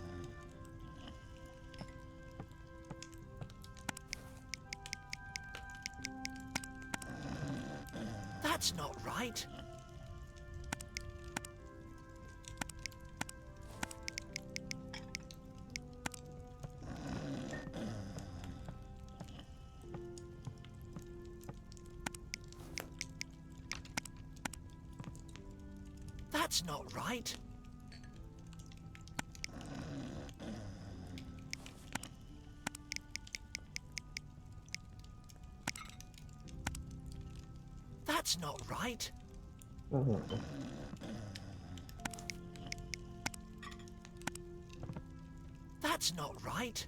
That's not right. That's not right. That's not right. That's not right.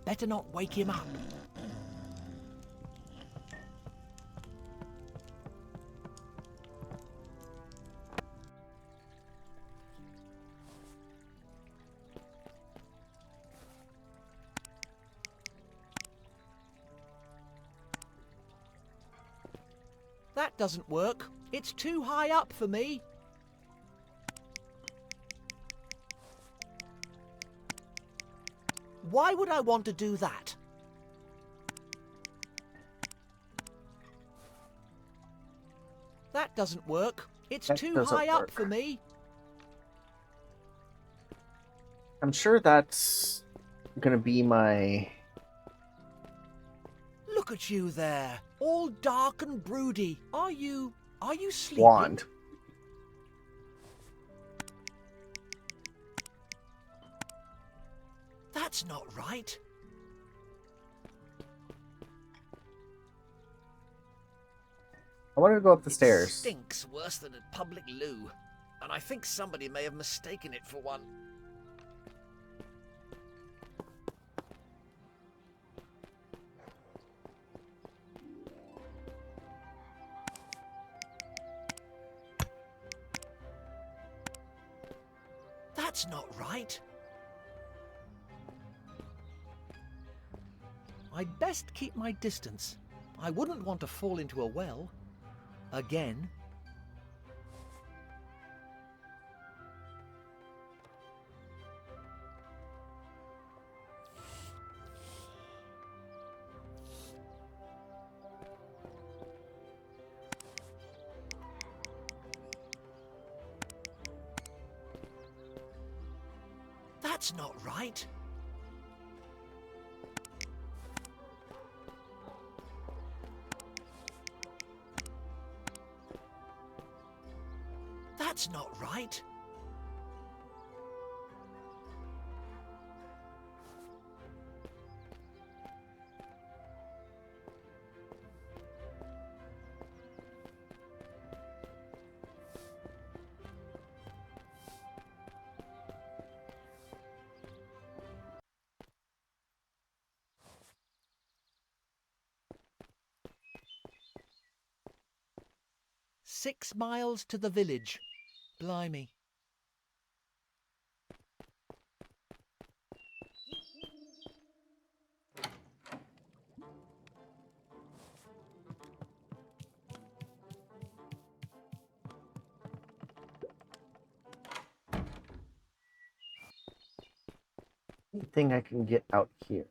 Better not wake him up. That doesn't work. It's too high up for me. Why would I want to do that? That doesn't work. It's too high up for me. I'm sure that's gonna be my... Look at you there, all dark and broody. Are you sleeping? wand. That's not right. I wanted to go up the stairs. Stinks worse than a public loo, and I think somebody may have mistaken it for one. That's not right. I'd best keep my distance. I wouldn't want to fall into a well. Again. That's not right. That's not right. 6 miles to the village. Blimey. Anything I can get out here?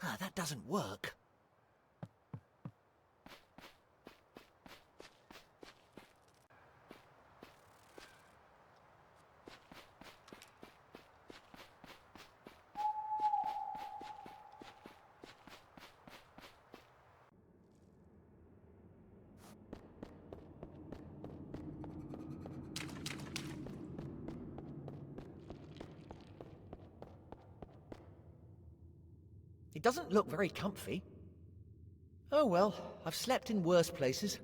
Ah, that doesn't work. It doesn't look very comfy. Oh well, I've slept in worse places.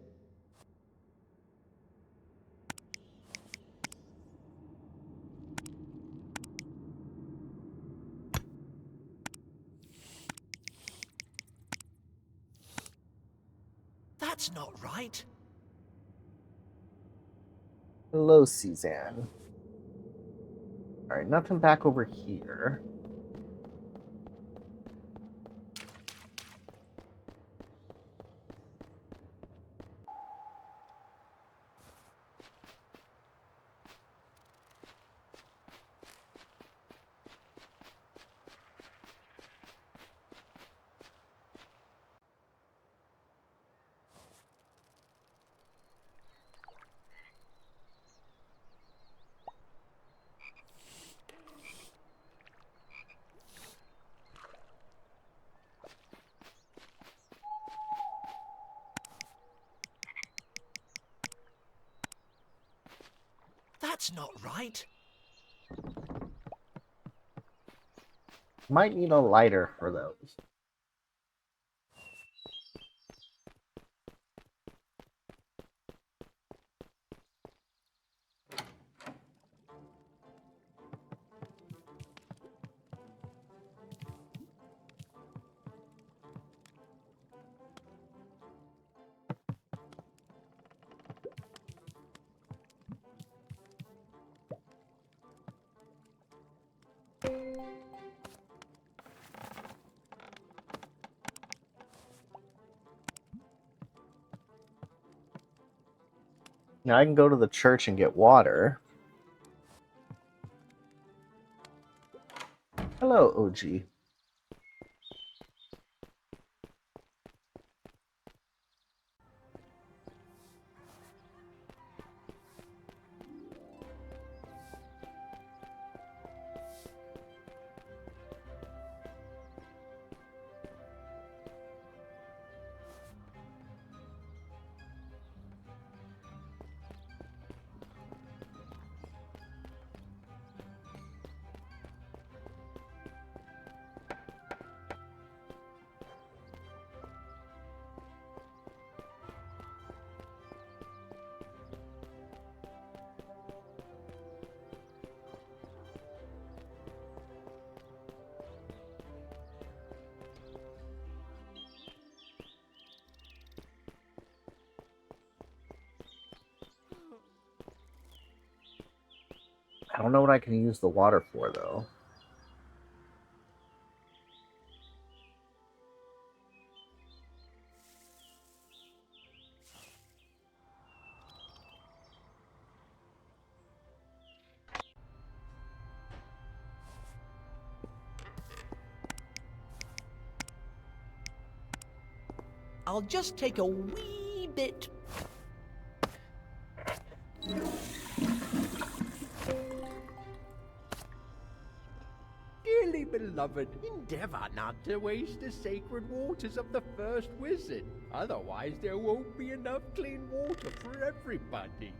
That's not right. Hello, Suzanne. Alright, nothing back over here. That's not right. Might need a lighter for those. Now I can go to the church and get water. Hello, OG. I don't know what I can use the water for, though. I'll just take a wee bit. Dearly beloved, endeavor not to waste the sacred waters of the first wizard. Otherwise, there won't be enough clean water for everybody.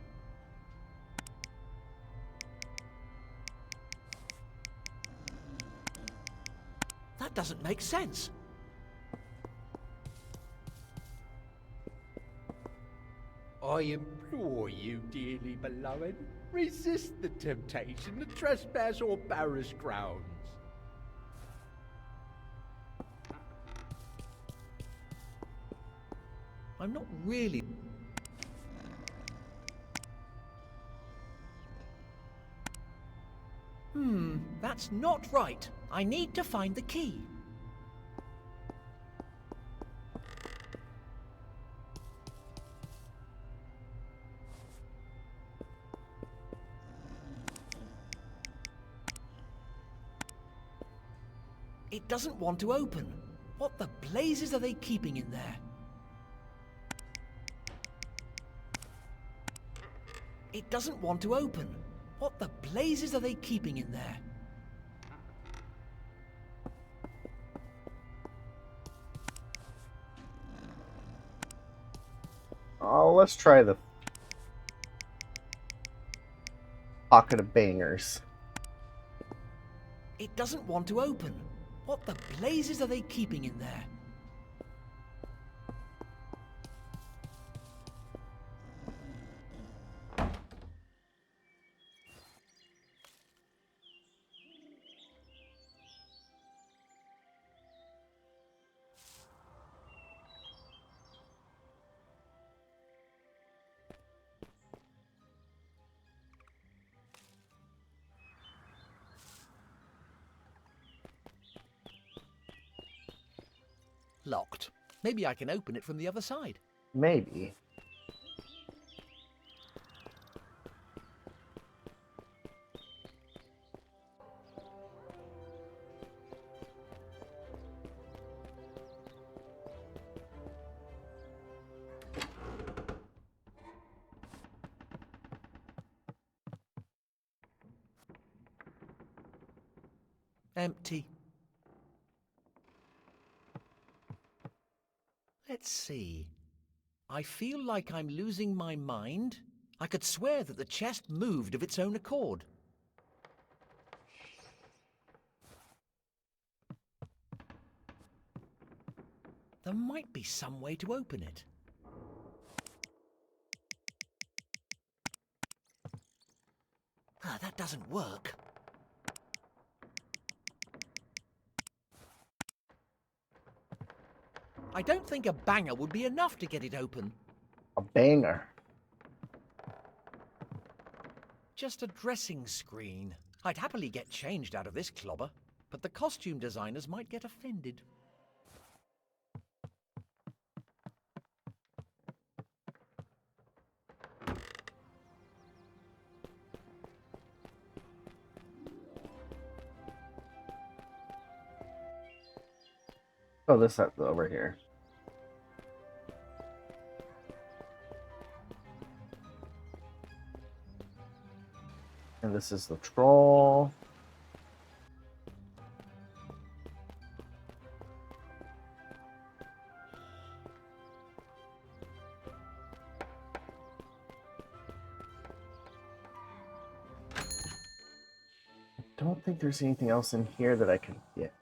That doesn't make sense. I am implore you, dearly beloved, resist the temptation to trespass on Paris grounds. I'm not really... That's not right. I need to find the key. It doesn't want to open. What the blazes are they keeping in there? It doesn't want to open. What the blazes are they keeping in there? Oh, let's try the pocket of bangers. It doesn't want to open. What the blazes are they keeping in there? Locked. Maybe I can open it from the other side. Maybe. Empty. Let's see. I feel like I'm losing my mind. I could swear that the chest moved of its own accord. There might be some way to open it. That doesn't work. I don't think a banger would be enough to get it open. A banger. Just a dressing screen. I'd happily get changed out of this clobber, but the costume designers might get offended. Oh, this is over here. And this is the troll. I don't think there's anything else in here that I can get.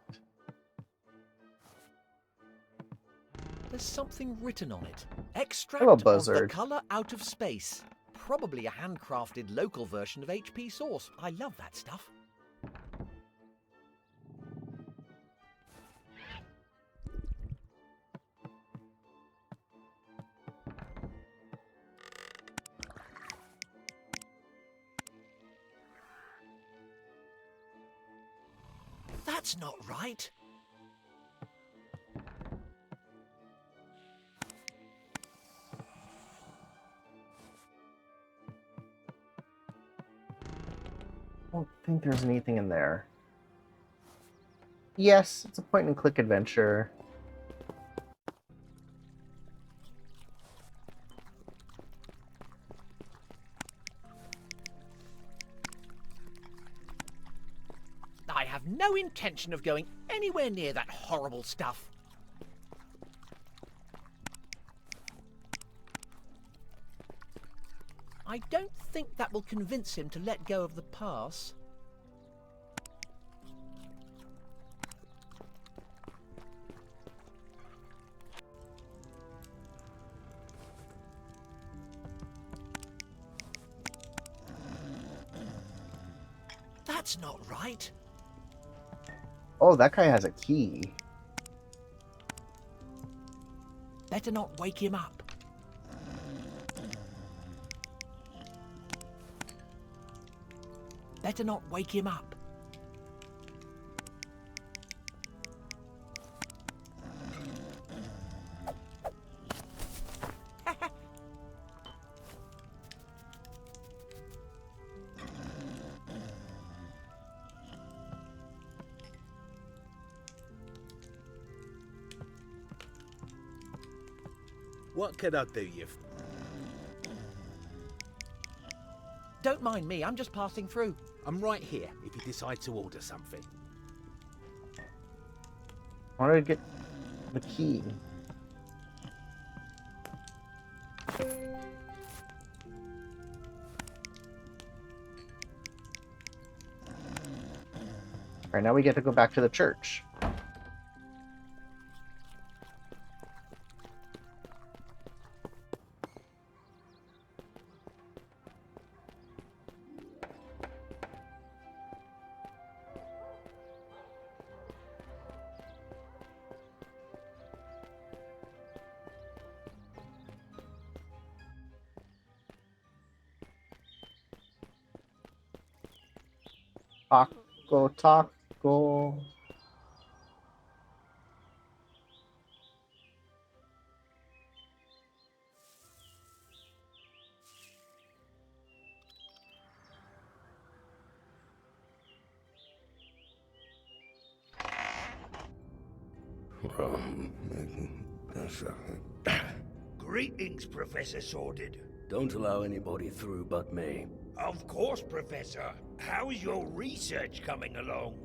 There's something written on it. Extract Hello, of the Buzzard. color out of space. Probably a handcrafted local version of HP Source. I love that stuff. That's not right. I don't think there's anything in there. Yes, it's a point and click adventure. I have no intention of going anywhere near that horrible stuff. I don't think that will convince him to let go of the pass. That's not right. Oh, that guy has a key. Better not wake him up. Better not wake him up. What could I do you? Don't mind me, I'm just passing through. I'm right here if you decide to order something. I wanted to get the key. Alright, now we get to go back to the church. Taco, taco. Greetings, Professor Sordid. Don't allow anybody through but me. Of course, Professor. How's your research coming along?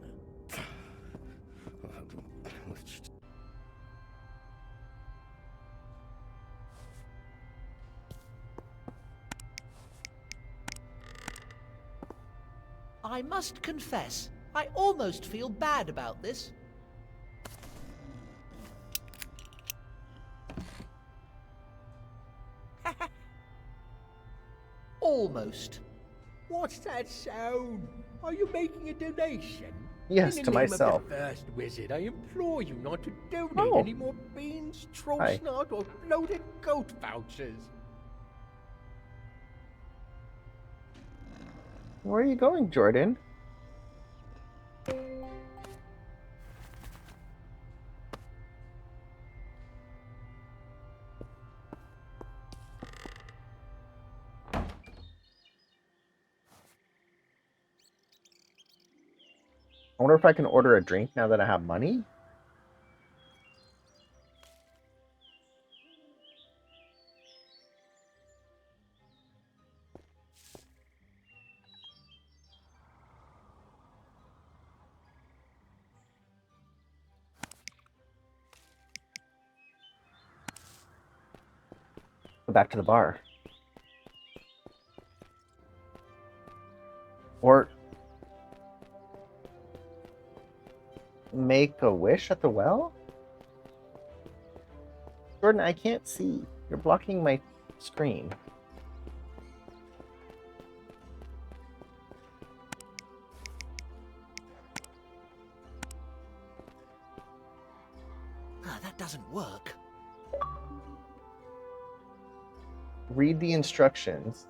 I must confess, I almost feel bad about this. Almost. What's that sound? Are you making a donation? Yes, In to the name myself. Of the first wizard, I implore you not to donate Oh. any more beans, troll Hi. snot, or bloated goat vouchers. Where are you going, Jordan? I wonder if I can order a drink now that I have money? Go back to the bar. Or make a wish at the well? Jordan, I can't see. You're blocking my screen. That doesn't work. Read the instructions.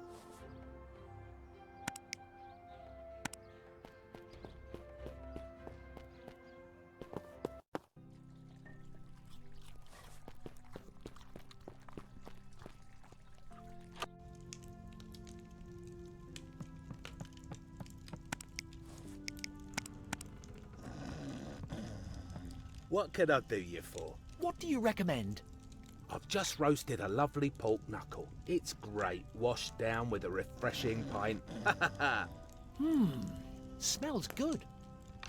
What could I do you for? What do you recommend? I've just roasted a lovely pork knuckle. It's great, washed down with a refreshing pint. Smells good.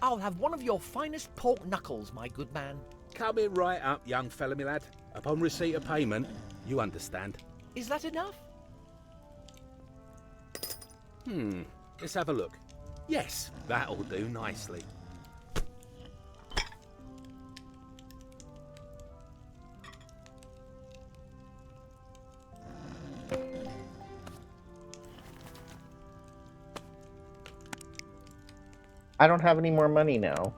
I'll have one of your finest pork knuckles, my good man. Coming right up, young fella, me lad. Upon receipt of payment, you understand. Is that enough? Let's have a look. Yes, that'll do nicely. I don't have any more money now.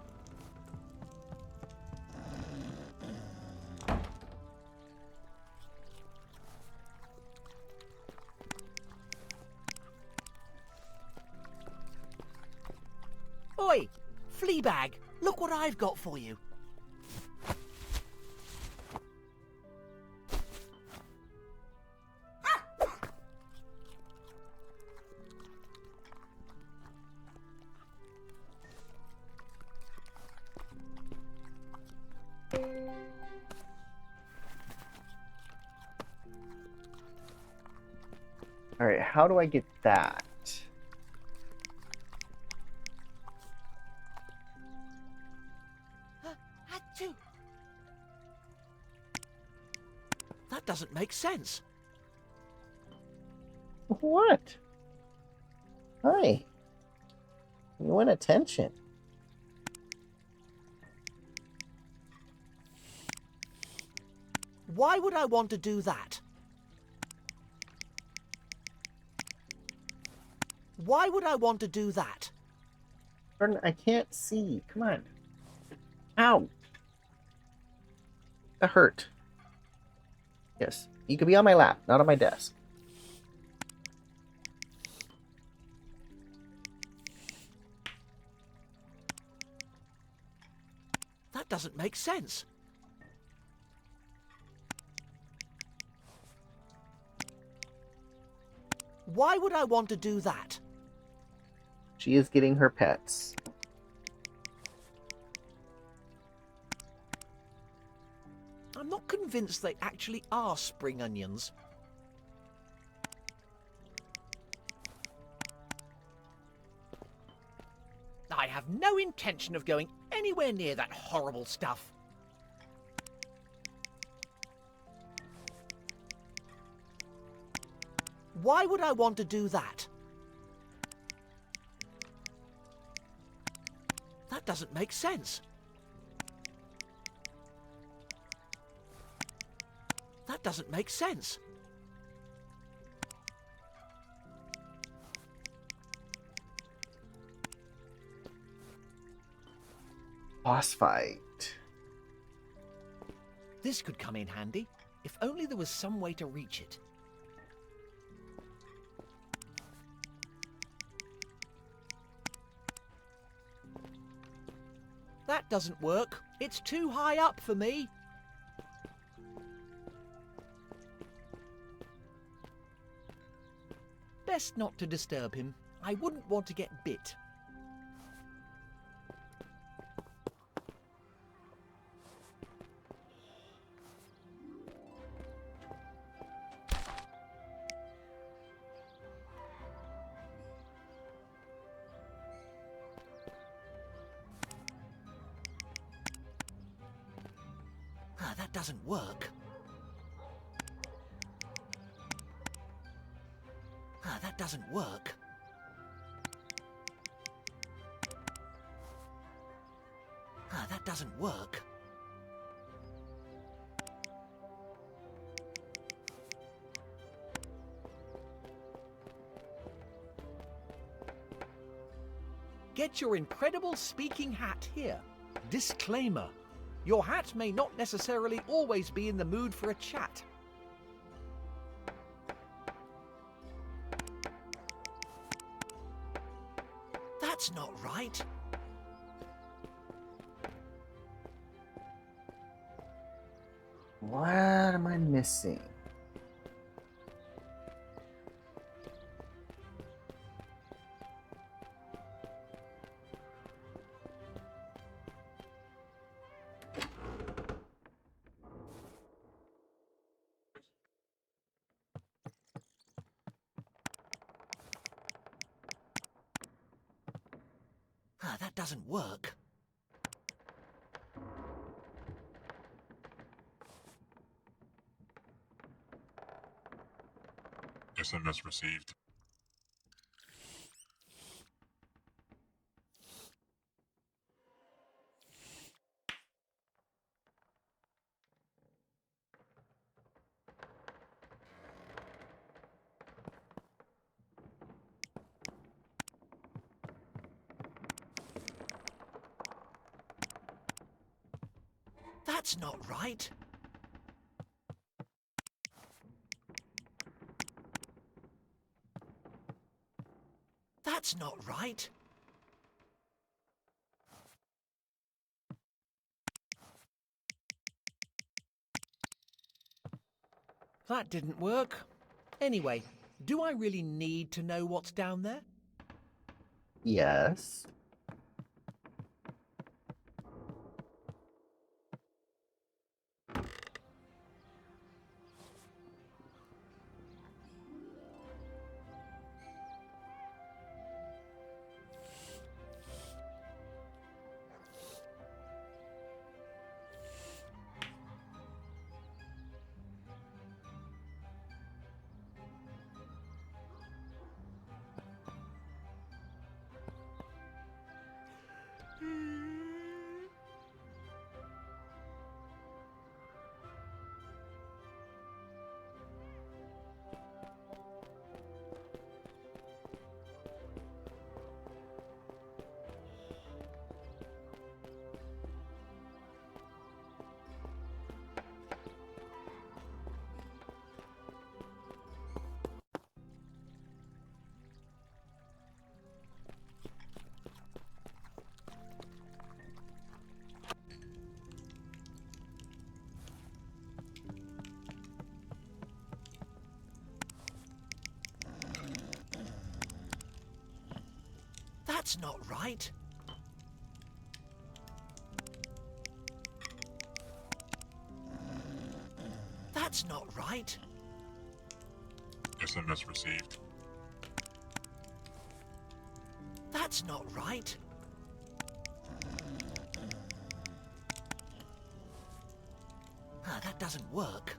Oi, Fleabag, look what I've got for you. Alright, how do I get that? Achoo. That doesn't make sense. What? Hi. You want attention. Why would I want to do that? Why would I want to do that? Jordan, I can't see. Come on. Ow. That hurt. Yes. You could be on my lap, not on my desk. That doesn't make sense. Why would I want to do that? She is getting her pets. I'm not convinced they actually are spring onions. I have no intention of going anywhere near that horrible stuff. Why would I want to do that? That doesn't make sense. That doesn't make sense. Boss fight. This could come in handy, if only there was some way to reach it. That doesn't work. It's too high up for me. Best not to disturb him. I wouldn't want to get bit. That doesn't work. That doesn't work. That doesn't work. Get your incredible speaking hat here. Disclaimer. Your hat may not necessarily always be in the mood for a chat. That's not right. What am I missing? That doesn't work. SMS received. That's not right. That's not right. That didn't work. Anyway, do I really need to know what's down there? Yes. That's not right. That's not right. SMS received. That's not right. Ah, that doesn't work.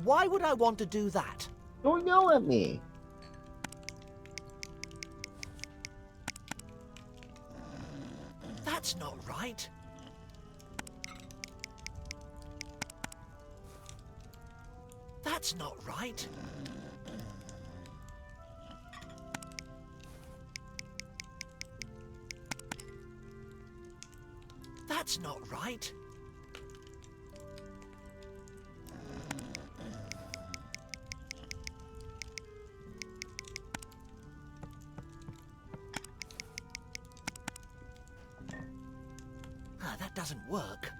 Why would I want to do that? Don't yell at me. That's not right. That's not right. That's not right. Ah, that doesn't work.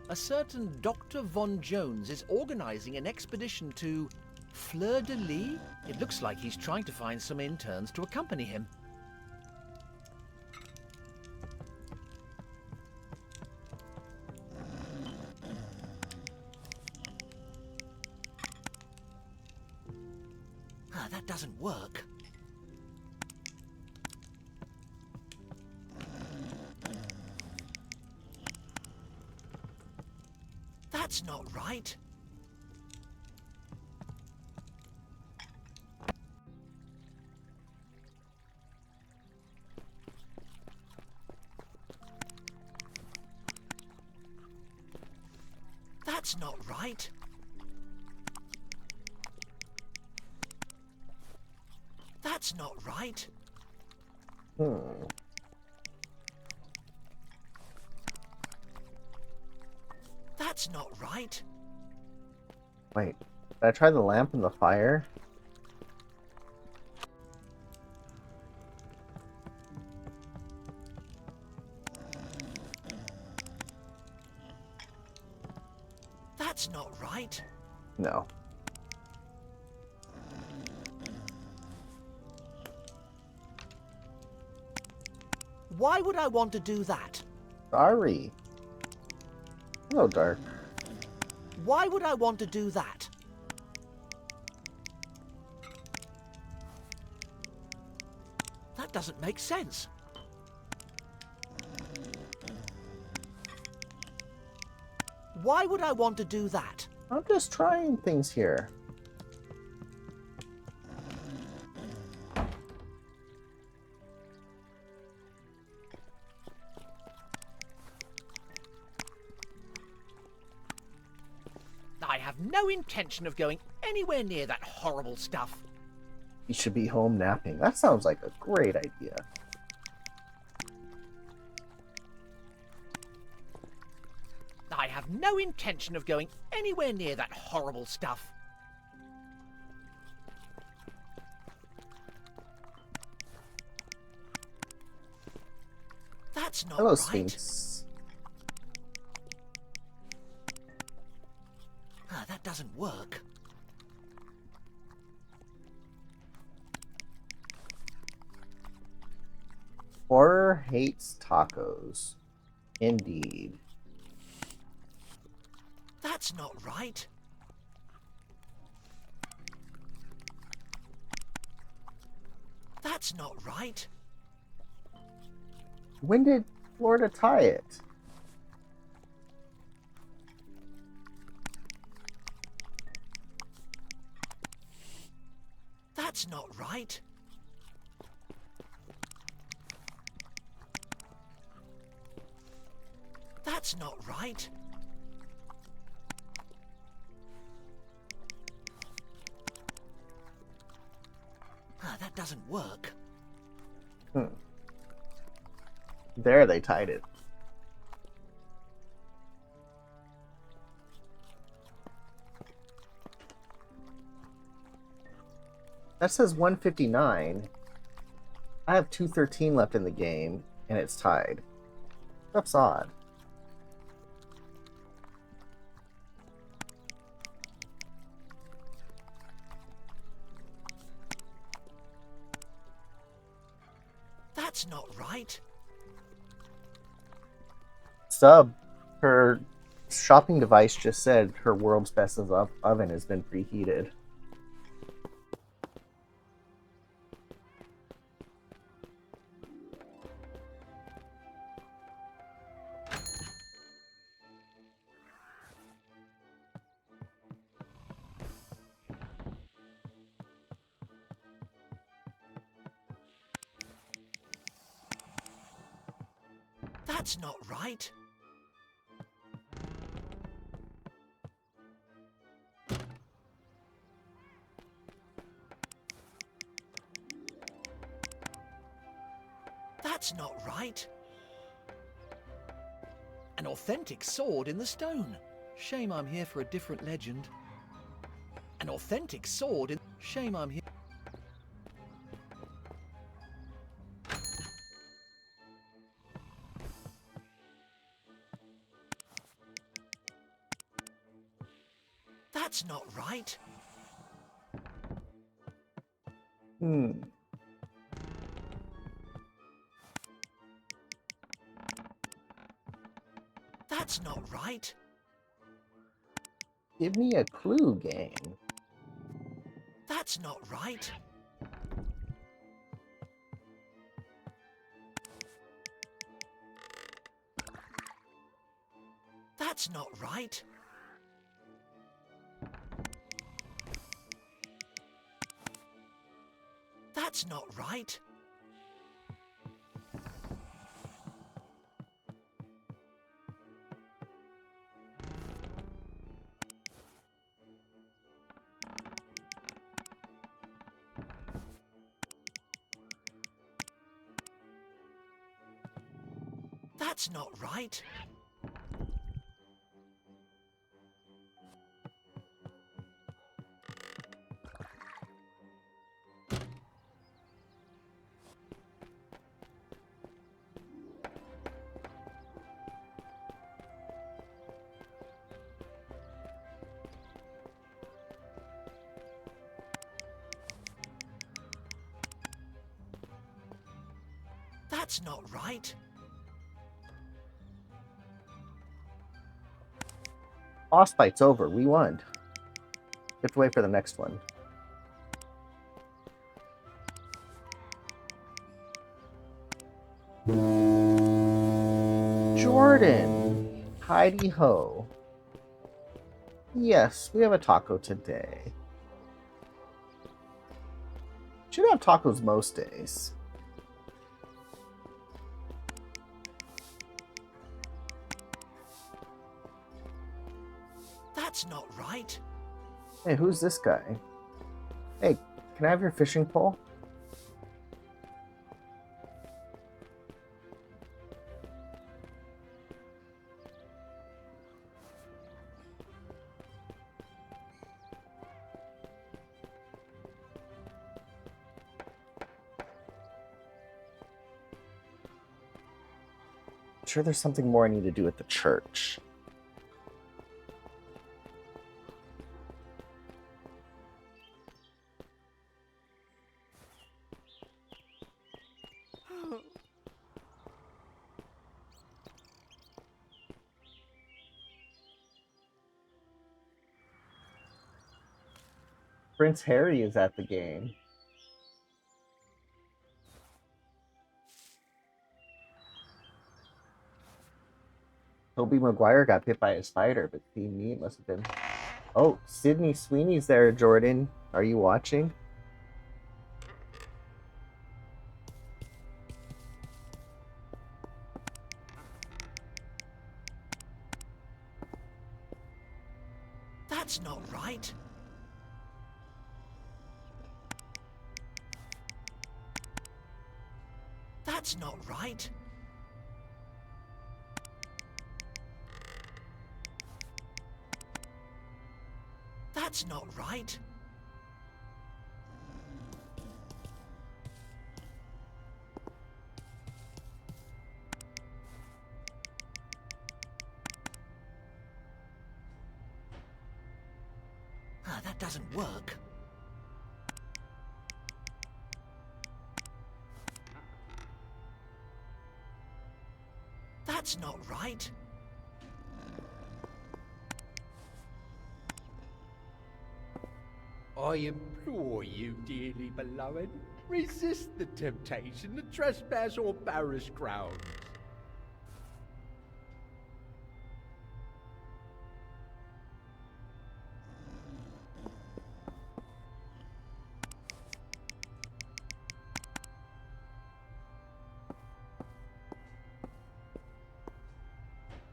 A certain Dr. Von Jones is organizing an expedition to Fleur-de-Lis? It looks like he's trying to find some interns to accompany him. Ah, that doesn't work. That's not right. That's not right. That's not right. That's not right. Wait, did I try the lamp in the fire? That's not right. No. Why would I want to do that? Sorry. Hello, Dark. Why would I want to do that? That doesn't make sense. Why would I want to do that? I'm just trying things here. I have no intention of going anywhere near that horrible stuff. You should be home napping. That sounds like a great idea. I have no intention of going anywhere near that horrible stuff. That's not Hello, right. Sphinx. That doesn't work. Horror hates tacos. Indeed. That's not right. That's not right. When did Florida tie it? That's not right. That's not right. That doesn't work. There they tied it. That says 159. I have 213 left in the game, and it's tied. That's odd. That's not right. Sub, her shopping device just said her world's best oven has been preheated. That's not right. That's not right. An authentic sword in the stone. Shame I'm here for a different legend. An authentic sword in... Shame I'm here... That's not right. That's not right. Give me a clue, game. That's not right. That's not right. That's not right. That's not right. That's not right. Boss fight's over. We won. We have to wait for the next one. Jordan. Heidi ho. Yes, we have a taco today. Should have tacos most days. That's not right. Hey, who's this guy? Hey, can I have your fishing pole? I'm sure there's something more I need to do at the church. Prince Harry is at the game. Tobey Maguire got bit by a spider, but seeing me, it must have been... Oh, Sydney Sweeney's there, Jordan. Are you watching? That's not right. That's not right. That's not right. That doesn't work. That's not right. I implore you, dearly beloved, resist the temptation to trespass on parish grounds.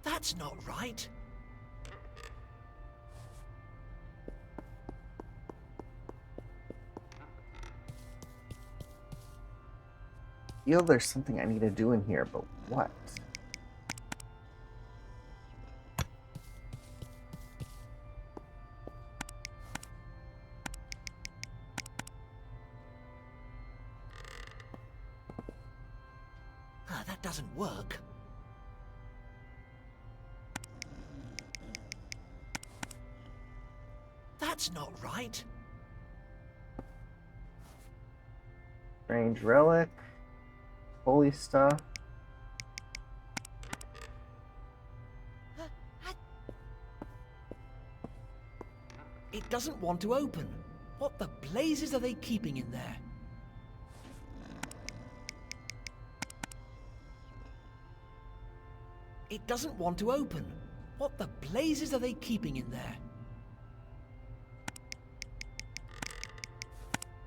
That's not right. I feel there's something I need to do in here, but what? That doesn't work. That's not right. Strange relic. Holy stuff. It doesn't want to open. What the blazes are they keeping in there? It doesn't want to open. What the blazes are they keeping in there?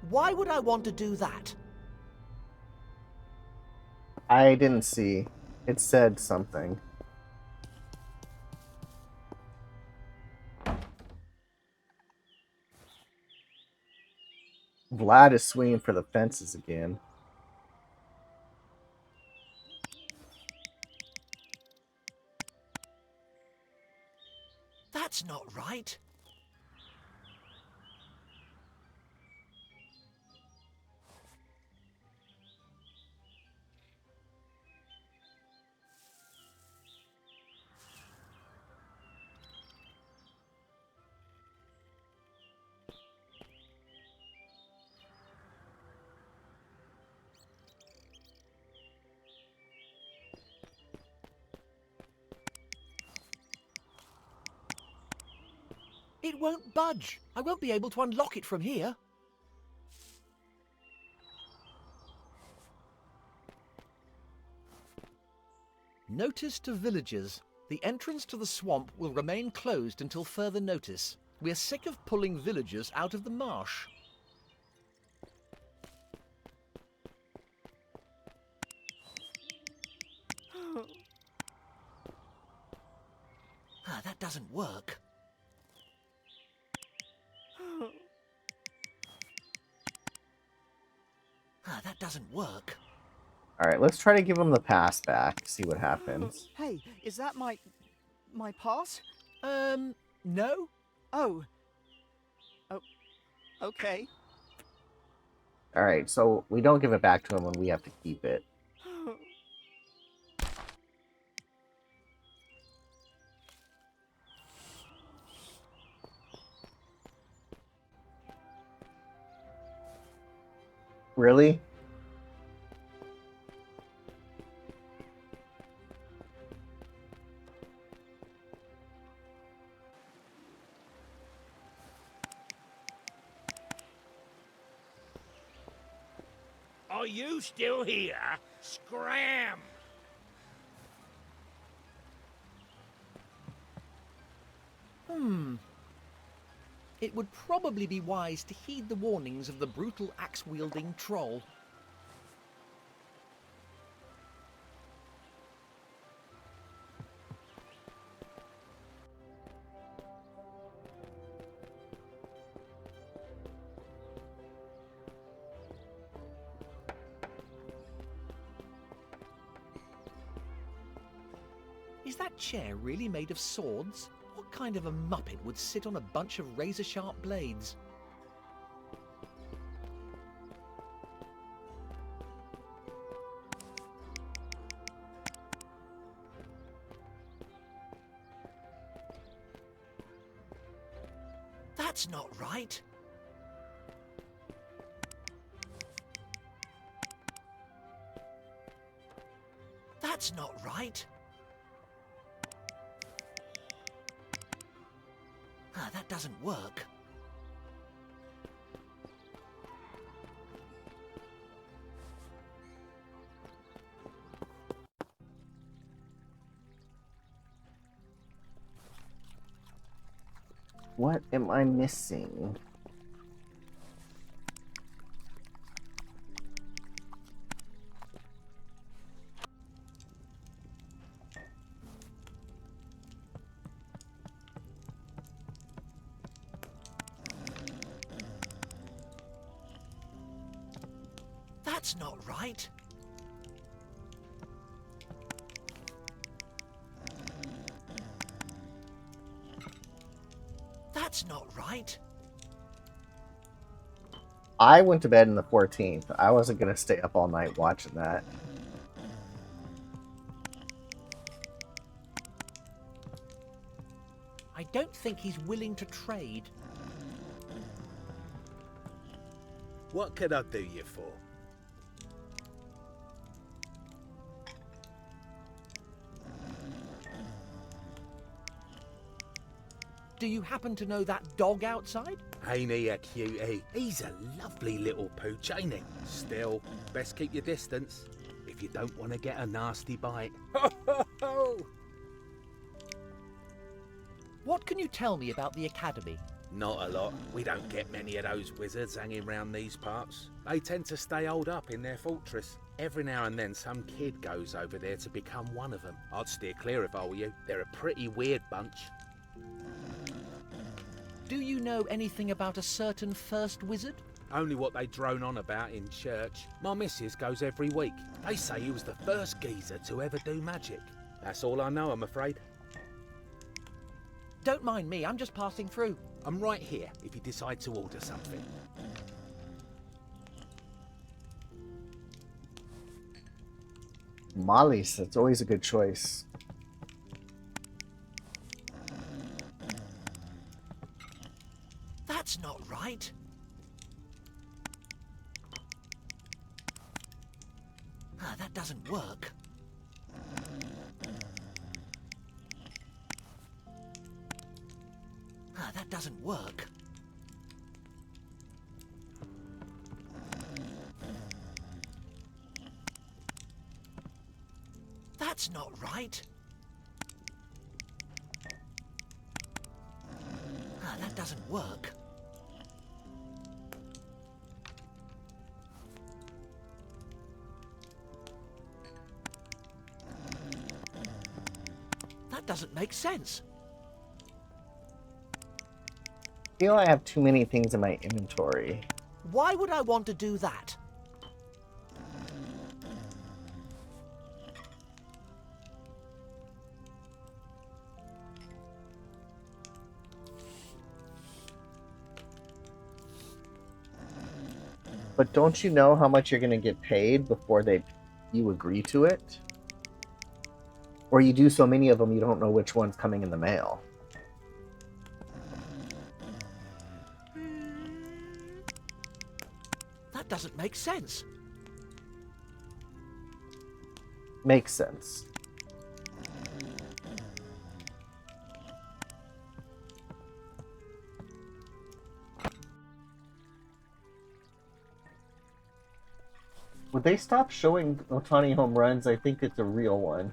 Why would I want to do that? I didn't see. It said something. Vlad is swinging for the fences again. That's not right. It won't budge. I won't be able to unlock it from here. Notice to villagers. The entrance to the swamp will remain closed until further notice. We're sick of pulling villagers out of the marsh. That doesn't work. That doesn't work. Alright, let's try to give him the pass back, see what happens. Hey, is that my pass? No? Oh. Oh, okay. Alright, so we don't give it back to him when we have to keep it. Really? Are you still here? Scram! It would probably be wise to heed the warnings of the brutal axe-wielding troll. Is that chair really made of swords? What kind of a muppet would sit on a bunch of razor-sharp blades? That's not right. That's not right. That doesn't work. What am I missing? That's not right. That's not right. I went to bed in the 14th. I wasn't going to stay up all night watching that. I don't think he's willing to trade. What can I do you for? Do you happen to know that dog outside? Ain't he a cutie? He's a lovely little pooch, ain't he? Still, best keep your distance if you don't want to get a nasty bite. Ho, ho, ho! What can you tell me about the academy? Not a lot. We don't get many of those wizards hanging round these parts. They tend to stay holed up in their fortress. Every now and then some kid goes over there to become one of them. I'd steer clear if I were you. They're a pretty weird bunch. Do you know anything about a certain first wizard? Only what they drone on about in church. My missus goes every week. They say he was the first geezer to ever do magic. That's all I know, I'm afraid. Don't mind me, I'm just passing through. I'm right here if you decide to order something. Molly's, that's always a good choice. That's not right. That doesn't work. That doesn't work. That's not right. That doesn't work. That doesn't make sense. I feel I have too many things in my inventory. Why would I want to do that? But don't you know how much you're going to get paid before you agree to it? Or you do so many of them, you don't know which one's coming in the mail. That doesn't make sense. Makes sense. Would they stop showing Otani home runs? I think it's a real one.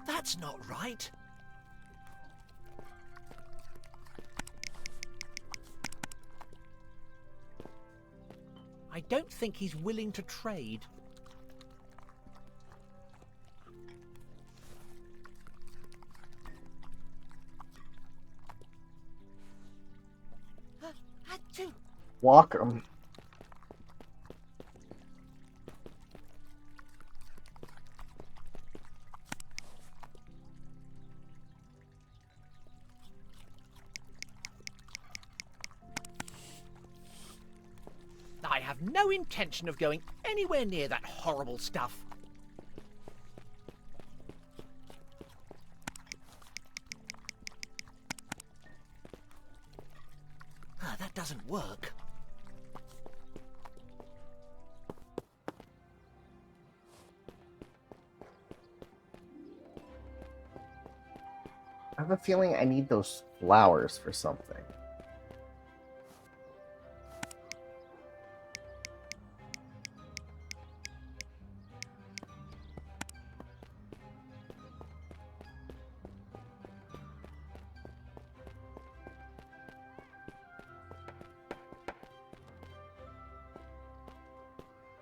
That's not right. I don't think he's willing to trade. Walk 'em. I have no intention of going anywhere near that horrible stuff. That doesn't work. I have a feeling I need those flowers for something.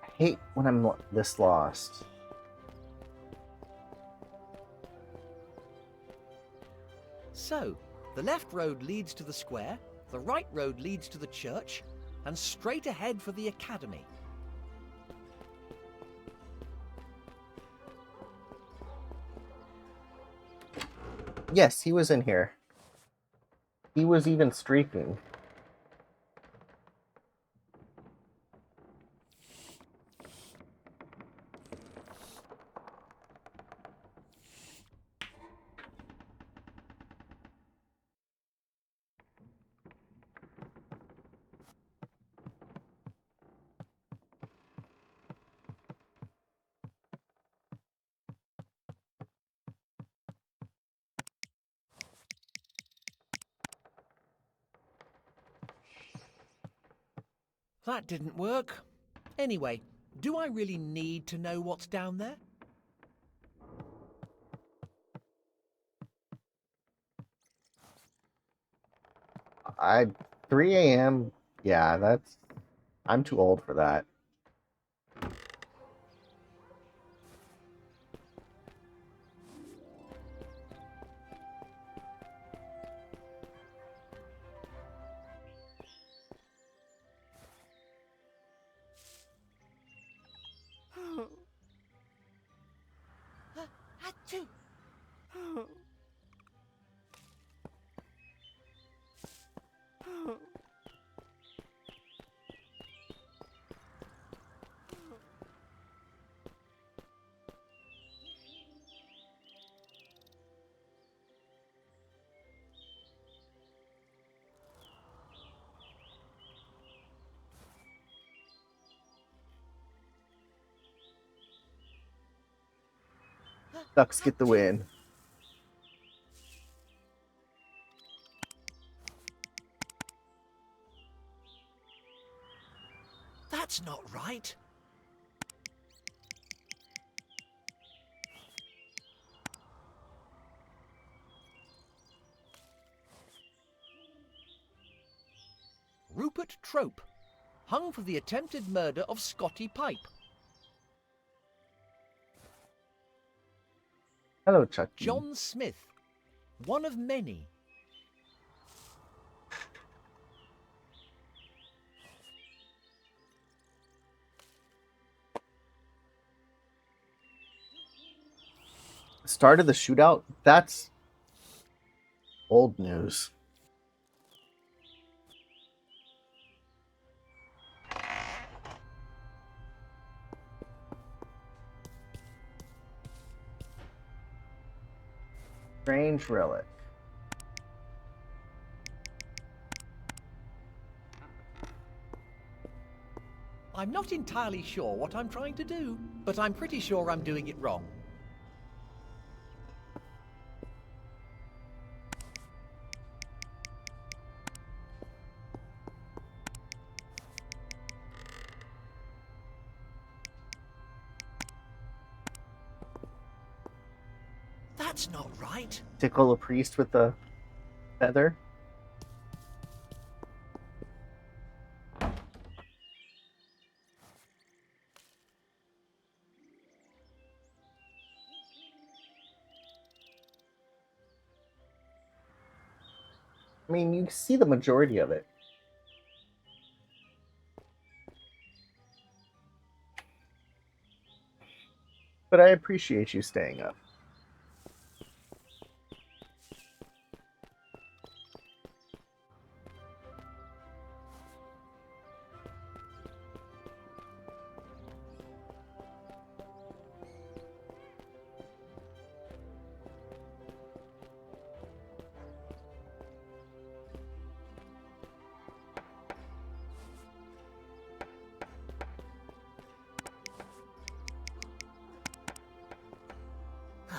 I hate when I'm this lost. So, the left road leads to the square, the right road leads to the church, and straight ahead for the academy. Yes, he was in here. He was even streaking. That didn't work. Anyway, do I really need to know what's down there? I 3 a.m. Yeah, I'm too old for that. Ducks get the win. That's not right. Rupert Trope, hung for the attempted murder of Scotty Pipe. Hello, Chucky. John Smith, one of many. Start of the shootout? That's old news. Strange relic. I'm not entirely sure what I'm trying to do, but I'm pretty sure I'm doing it wrong. That's not right. Tickle a priest with a feather. I mean, you see the majority of it. But I appreciate you staying up.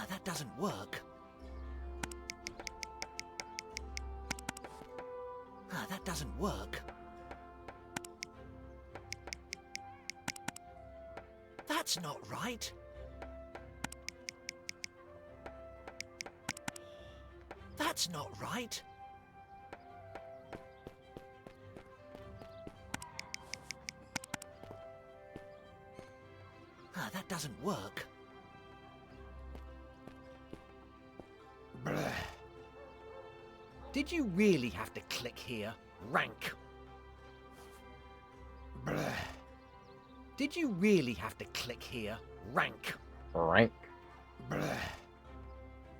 That doesn't work. That doesn't work. That's not right. That's not right. That doesn't work. Did you really have to click here? Rank. Did you really have to click here? Rank. Rank.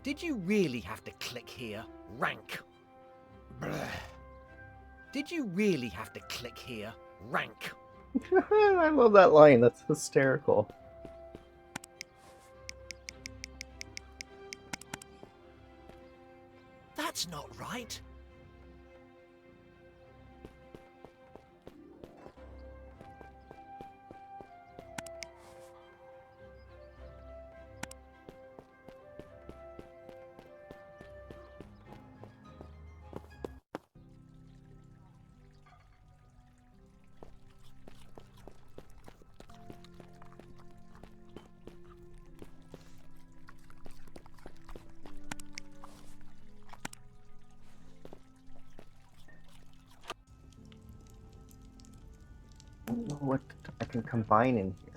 Did you really have to click here? Rank. Did you really have to click here? Rank. I love that line. That's hysterical. That's not right. I don't know what I can combine in here.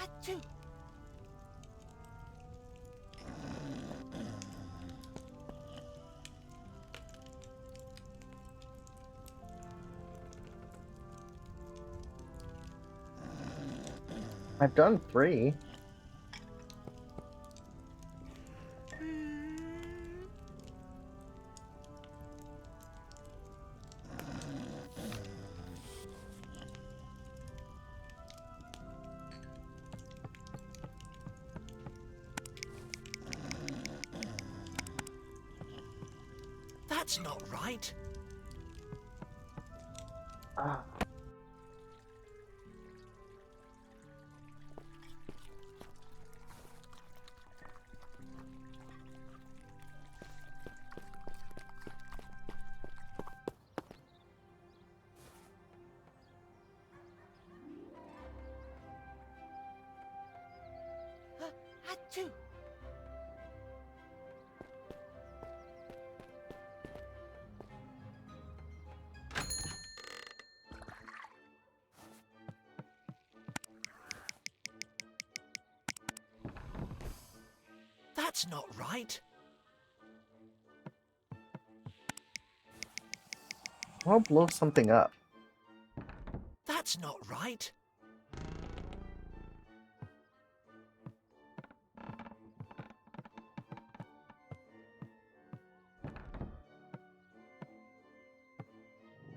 Achoo! I've done 3. That's not right. Ah. Achoo! That's not right. I'll blow something up. That's not right.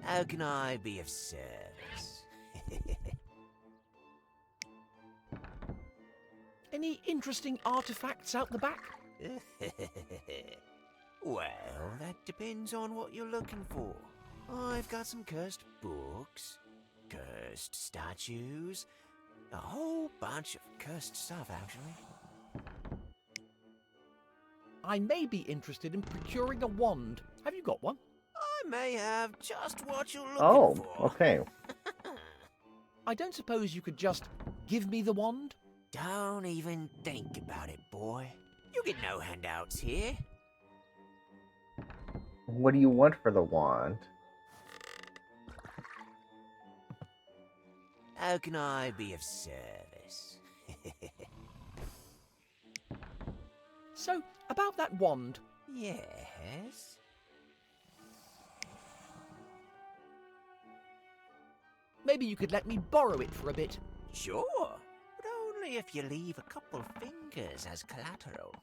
How can I be of service? Any interesting artifacts out the back? Well, that depends on what you're looking for. I've got some cursed books, cursed statues, a whole bunch of cursed stuff, actually. I may be interested in procuring a wand. Have you got one? I may have just what you're looking Oh, for. okay. I don't suppose you could just give me the wand? Don't even think about it, boy. You get no handouts here. What do you want for the wand? How can I be of service? So, about that wand. Yes? Maybe you could let me borrow it for a bit. Sure, but only if you leave a couple fingers as collateral.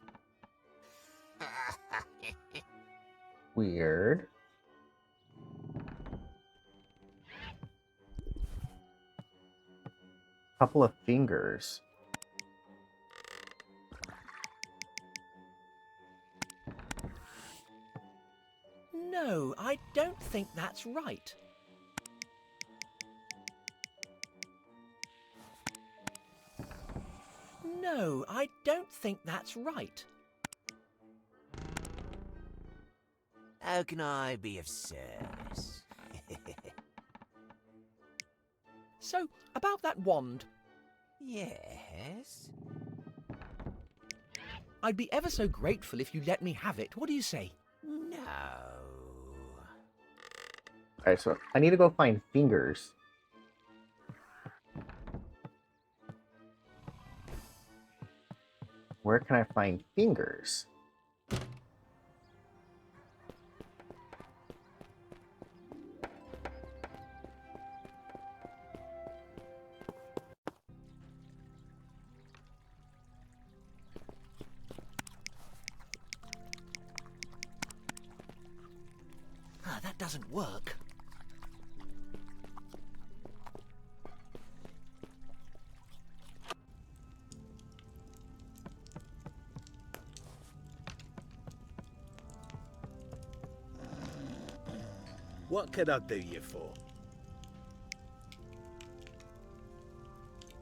Weird. Couple of fingers. No, I don't think that's right. No, I don't think that's right. How can I be of service? So, about that wand. Yes? I'd be ever so grateful if you let me have it. What do you say? No. Alright, so I need to go find fingers. Where can I find fingers? Ah, that doesn't work. What can I do you for?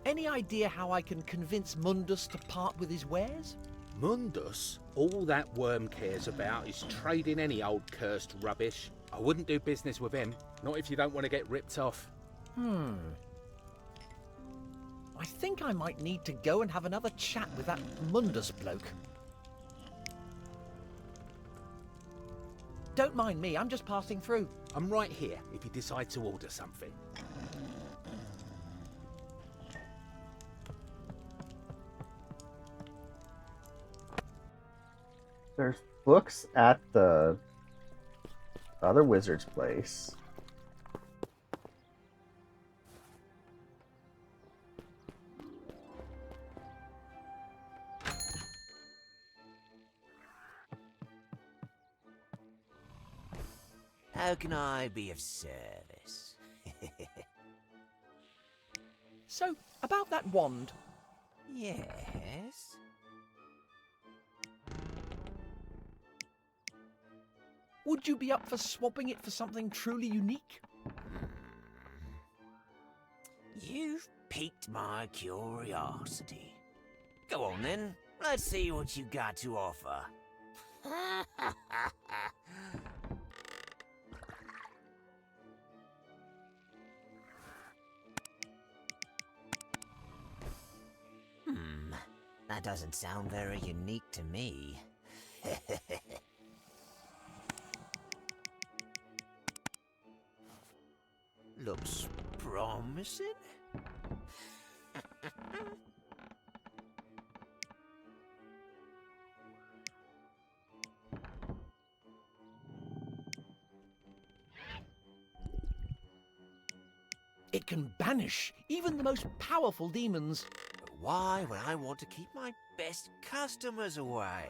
Any idea how I can convince Mundus to part with his wares? Mundus? All that worm cares about is trading any old cursed rubbish. I wouldn't do business with him, not if you don't want to get ripped off. I think I might need to go and have another chat with that Mundus bloke. Don't mind me, I'm just passing through. I'm right here if you decide to order something. There's books at the other wizard's place. How can I be of service? So, about that wand. Yes? Would you be up for swapping it for something truly unique? You've piqued my curiosity. Go on then, let's see what you got to offer. That doesn't sound very unique to me. Looks promising. It can banish even the most powerful demons. But why would I want to keep my best customers away?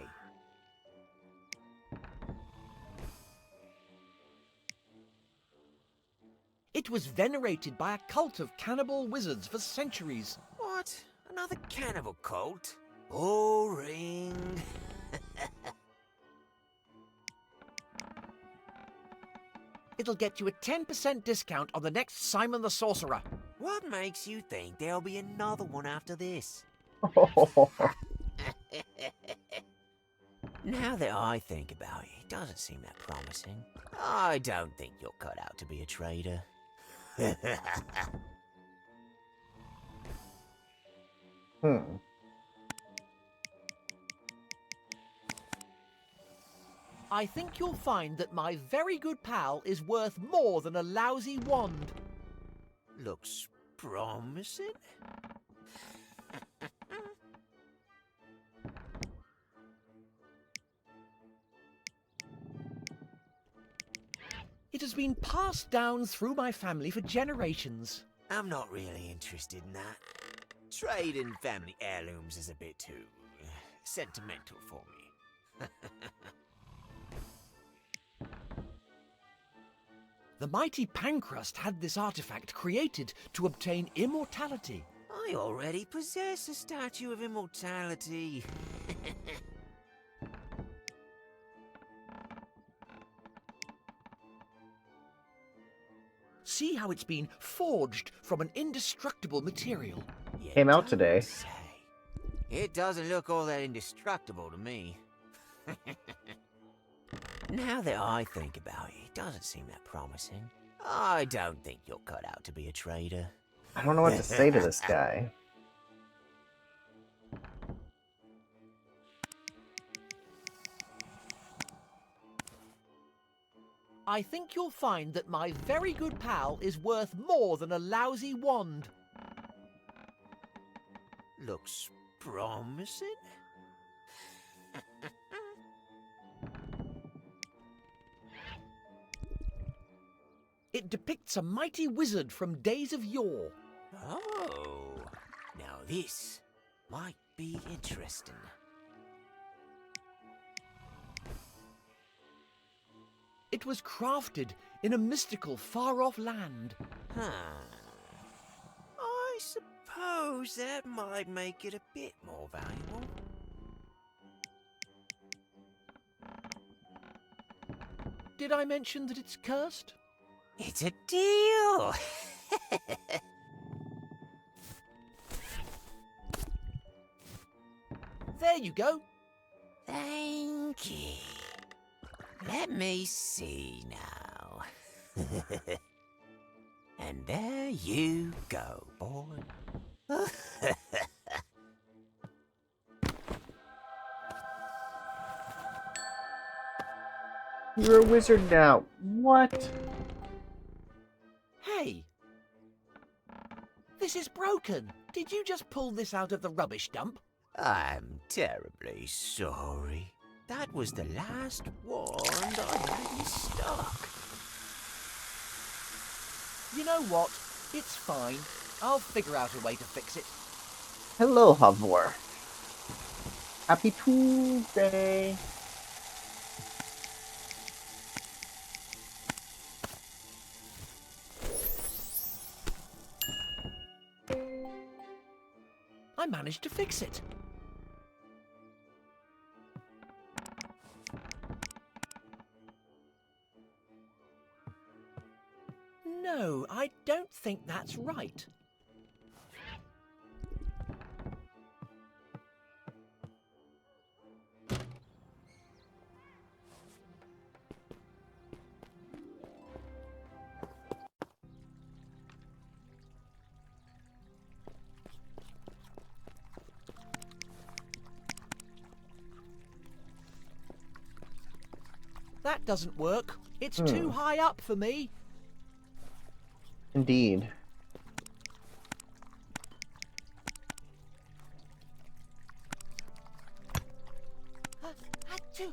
It was venerated by a cult of cannibal wizards for centuries. What? Another cannibal cult? Boring. It'll get you a 10% discount on the next Simon the Sorcerer. What makes you think there'll be another one after this? Now that I think about it, it doesn't seem that promising. I don't think you're cut out to be a trader. I think you'll find that my very good pal is worth more than a lousy wand. Looks promising. It has been passed down through my family for generations. I'm not really interested in that. Trading family heirlooms is a bit too sentimental for me. The mighty Pancrust had this artifact created to obtain immortality. I already possess a statue of immortality. See how it's been forged from an indestructible material. Came out today. It doesn't look all that indestructible to me. Now that I think about it, it doesn't seem that promising. I don't think you're cut out to be a trader. I don't know what to say to this guy. I think you'll find that my very good pal is worth more than a lousy wand. Looks promising. It depicts a mighty wizard from days of yore. Oh, now this might be interesting. It was crafted in a mystical, far-off land. Huh. I suppose that might make it a bit more valuable. Did I mention that it's cursed? It's a deal! There you go. Thank you. Let me see now. And there you go, boy. You're a wizard now. What? Hey! This is broken. Did you just pull this out of the rubbish dump? I'm terribly sorry. That was the last wand I had in stock. You know what? It's fine. I'll figure out a way to fix it. Hello, Havor. Happy Tuesday. I managed to fix it. No, I don't think that's right. That doesn't work. It's too high up for me. Indeed. Achoo.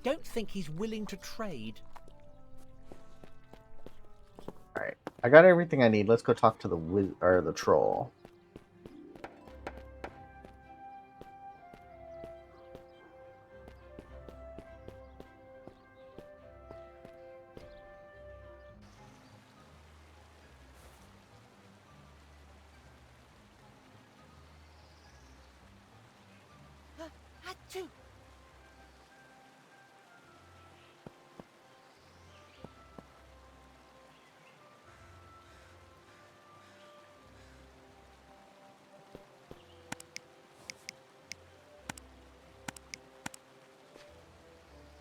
don't think he's willing to trade. Alright, I got everything I need. Let's go talk to the troll. Achoo!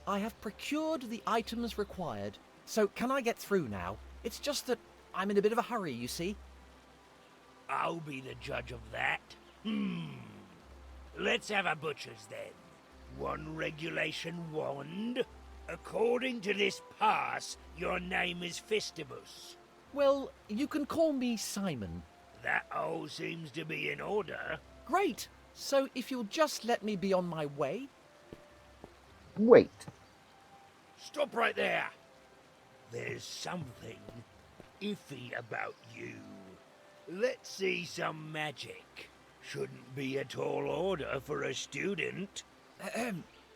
I have procured the items required, so can I get through now? It's just that I'm in a bit of a hurry, you see. I'll be the judge of that. Let's have a butcher's then. One regulation wand. According to this pass, your name is Fistibus. Well, you can call me Simon. That all seems to be in order. Great! So if you'll just let me be on my way... Wait. Stop right there. There's something iffy about you. Let's see some magic. Shouldn't be a tall order for a student.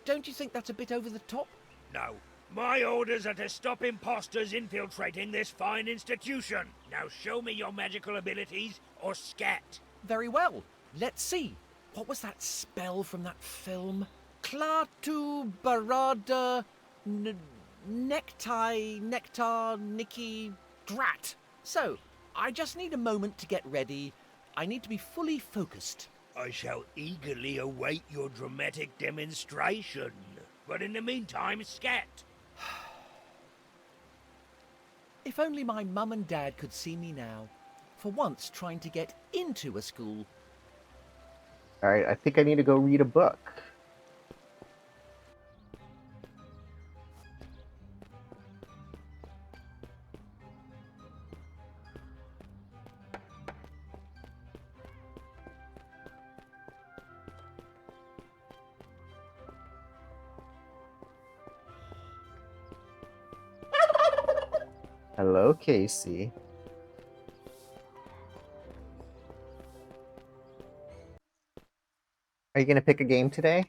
Don't you think that's a bit over the top? No. My orders are to stop imposters infiltrating this fine institution. Now show me your magical abilities or scat. Very well. Let's see. What was that spell from that film? Klaatu Barada Nectar Nicky Drat. So, I just need a moment to get ready. I need to be fully focused. I shall eagerly await your dramatic demonstration. But in the meantime, scat. If only my mum and dad could see me now. For once trying to get into a school. Alright, I think I need to go read a book. Hello, Casey. Are you going to pick a game today?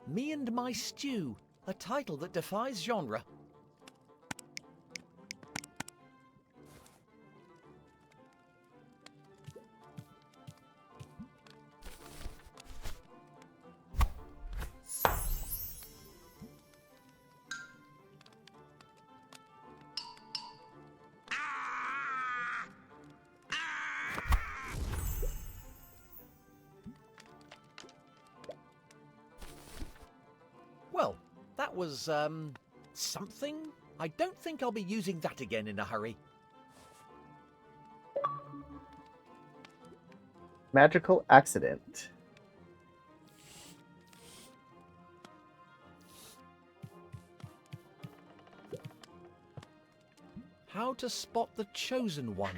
Me and My Stew, a title that defies genre. Well, that was, something. I don't think I'll be using that again in a hurry. Magical accident. How to spot the chosen one.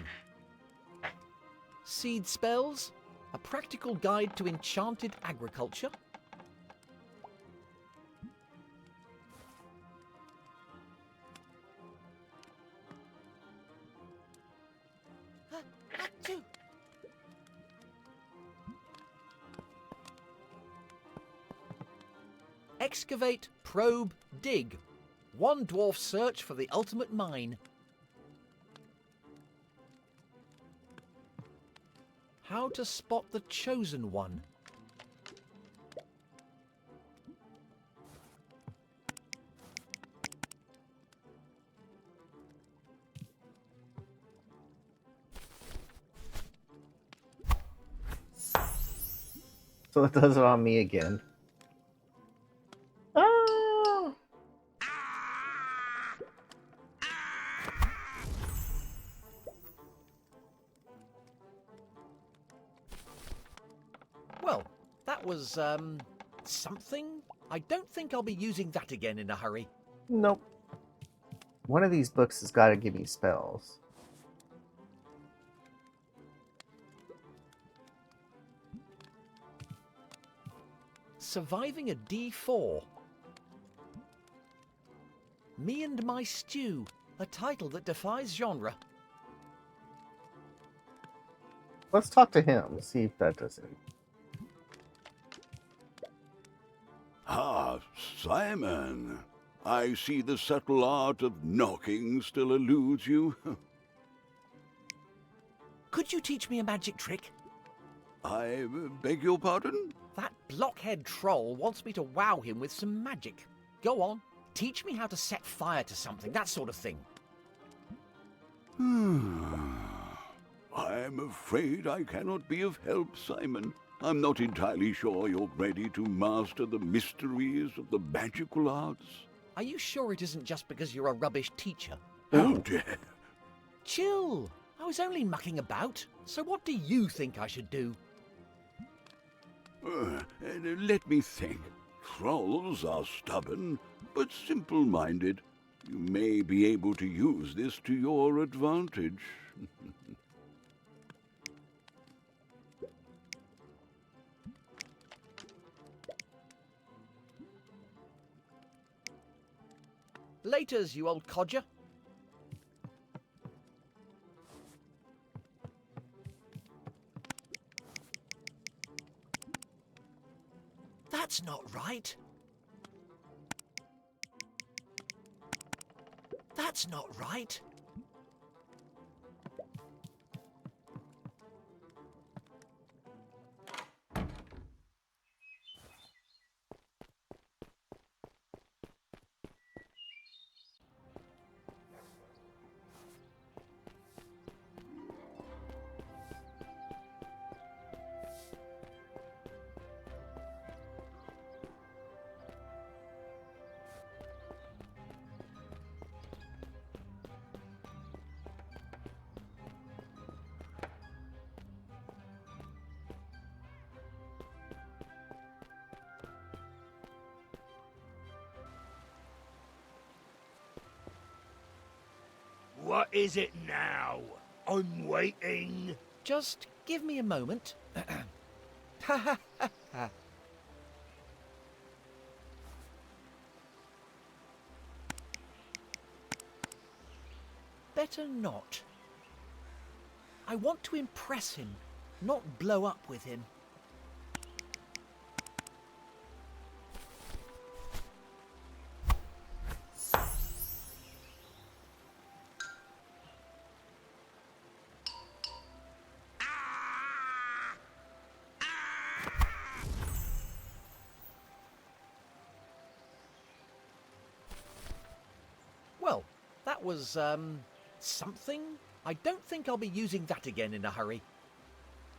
Seed spells, a practical guide to enchanted agriculture. Achoo! Excavate, probe, dig. One dwarf search for the ultimate mine. How to spot the chosen one. So it does it on me again. Ah! Well, that was, Something? I don't think I'll be using that again in a hurry. Nope. One of these books has got to give you spells. Surviving a D4. Me and My Stew, a title that defies genre. Let's talk to him, see if that does it. Ah, Simon. I see the subtle art of knocking still eludes you. Could you teach me a magic trick? I beg your pardon? That blockhead troll wants me to wow him with some magic. Go on, teach me how to set fire to something, that sort of thing. I'm afraid I cannot be of help, Simon. I'm not entirely sure you're ready to master the mysteries of the magical arts. Are you sure it isn't just because you're a rubbish teacher? How dare! Chill! I was only mucking about. So what do you think I should do? Let me think. Trolls are stubborn, but simple-minded. You may be able to use this to your advantage. Laters, you old codger. That's not right. That's not right. What is it now? I'm waiting. Just give me a moment. Better not. I want to impress him, not blow up with him. Well, that was, something? I don't think I'll be using that again in a hurry.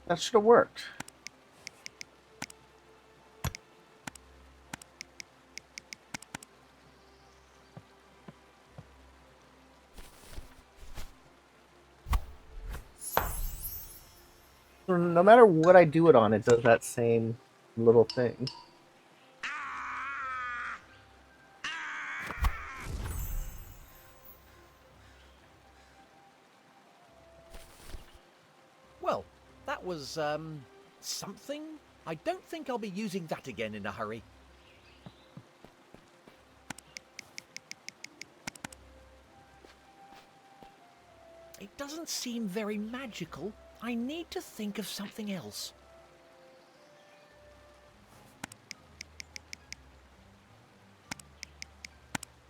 That should have worked. So no matter what I do it on, it does that same little thing. Well, that was, something? I don't think I'll be using that again in a hurry. It doesn't seem very magical. I need to think of something else.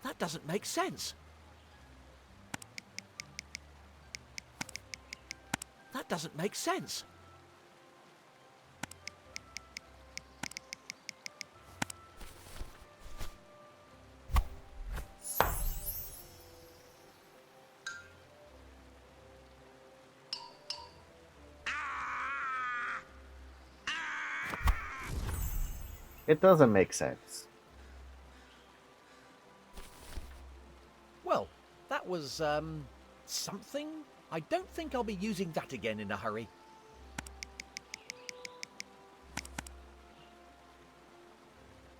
That doesn't make sense. That doesn't make sense. It doesn't make sense. Well, that was, something? I don't think I'll be using that again in a hurry.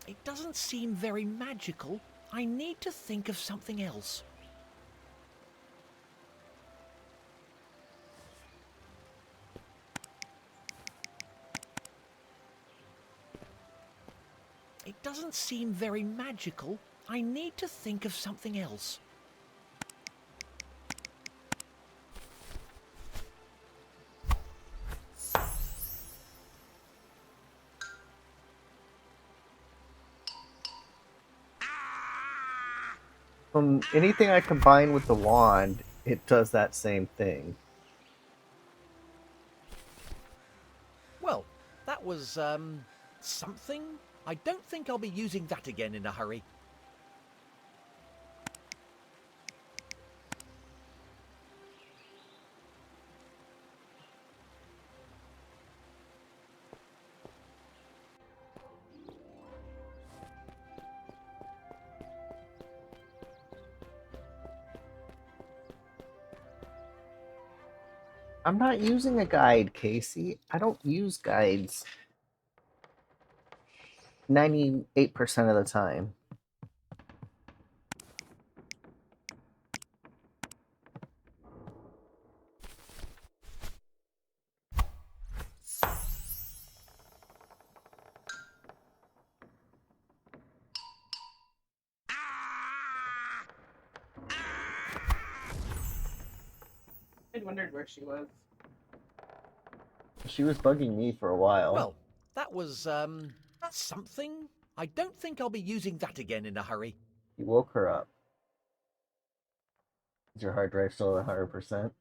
It doesn't seem very magical. I need to think of something else. It doesn't seem very magical. I need to think of something else. Anything I combine with the wand, it does that same thing. Well, that was, something. I don't think I'll be using that again in a hurry. I'm not using a guide, Casey. I don't use guides 98% of the time. I wondered where she was. She was bugging me for a while. Well, that was, something. I don't think I'll be using that again in a hurry. You woke her up. Is your hard drive still at 100%?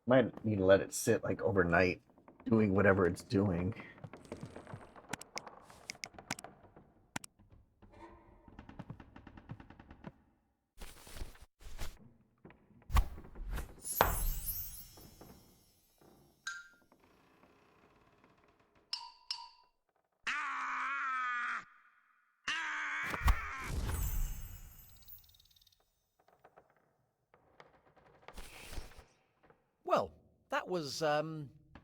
Might need to let it sit like overnight, doing whatever it's doing. Well, that was,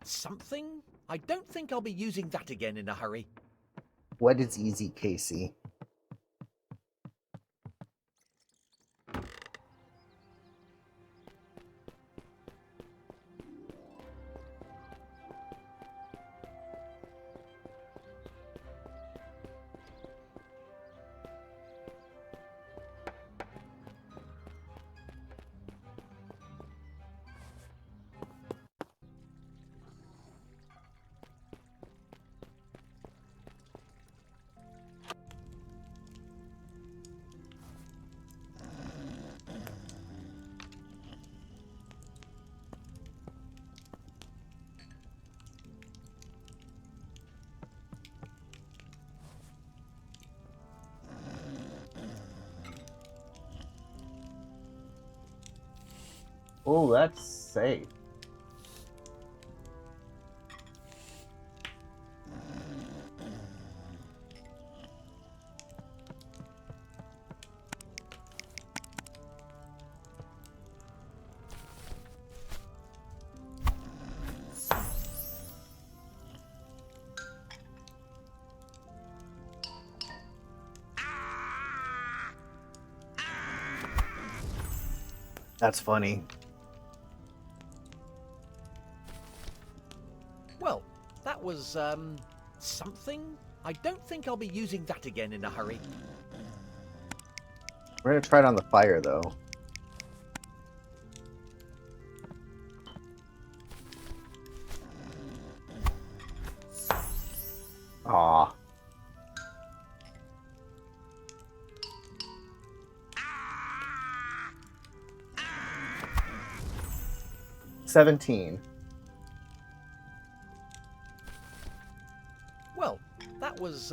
something. I don't think I'll be using that again in a hurry. What is easy, Casey? Oh, that's safe. That's funny. Well, that was, something. I don't think I'll be using that again in a hurry. We're gonna try it on the fire, though. Aw. $17. Well, that was,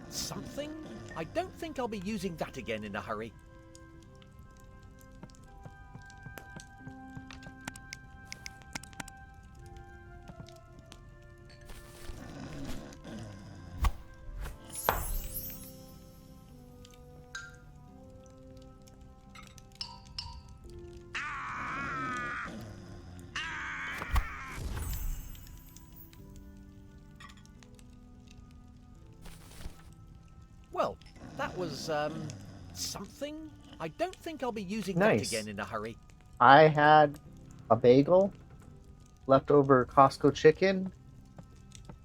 something. I don't think I'll be using that again in a hurry. was, something. I don't think I'll be using Nice. that again in a hurry. I had a bagel, leftover Costco chicken,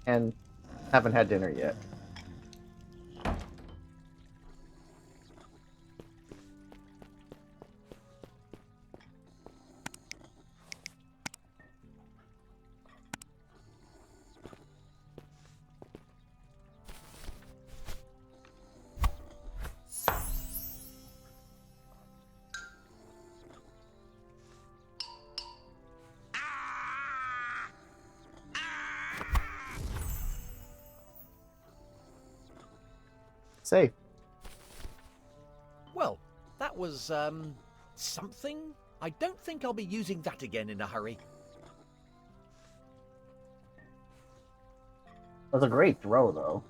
and haven't had dinner yet. Safe. Well, that was, something. I don't think I'll be using that again in a hurry. That was a great throw, though.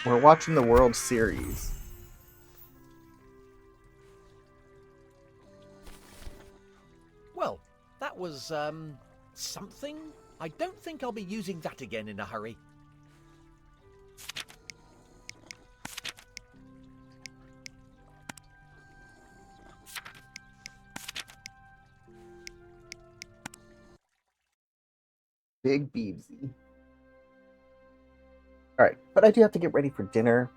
We're watching the World Series. Well, that was, something. I don't think I'll be using that again in a hurry. Big Beebsy. Alright, but I do have to get ready for dinner.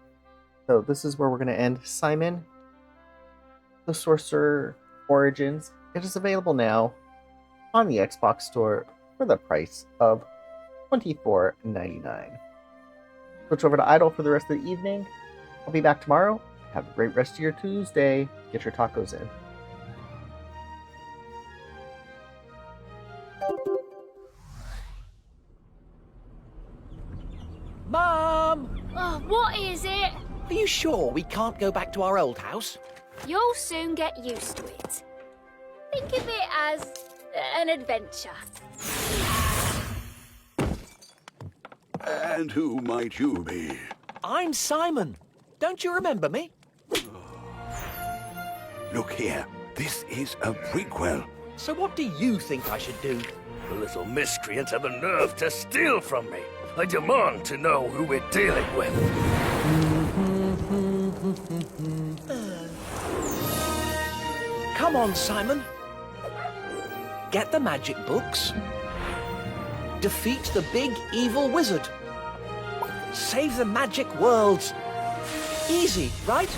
So this is where we're going to end. Simon, the Sorcerer Origins. It is available now on the Xbox Store for the price of $24.99. Switch over to Idle for the rest of the evening. I'll be back tomorrow. Have a great rest of your Tuesday. Get your tacos in. Mom! Oh, what is it? Are you sure we can't go back to our old house? You'll soon get used to it. Think of it as an adventure. And who might you be? I'm Simon. Don't you remember me? Look here, this is a prequel. So what do you think I should do? The little miscreants have the nerve to steal from me. I demand to know who we're dealing with. Come on, Simon. Get the magic books. Defeat the big evil wizard. Save the magic worlds. Easy, right?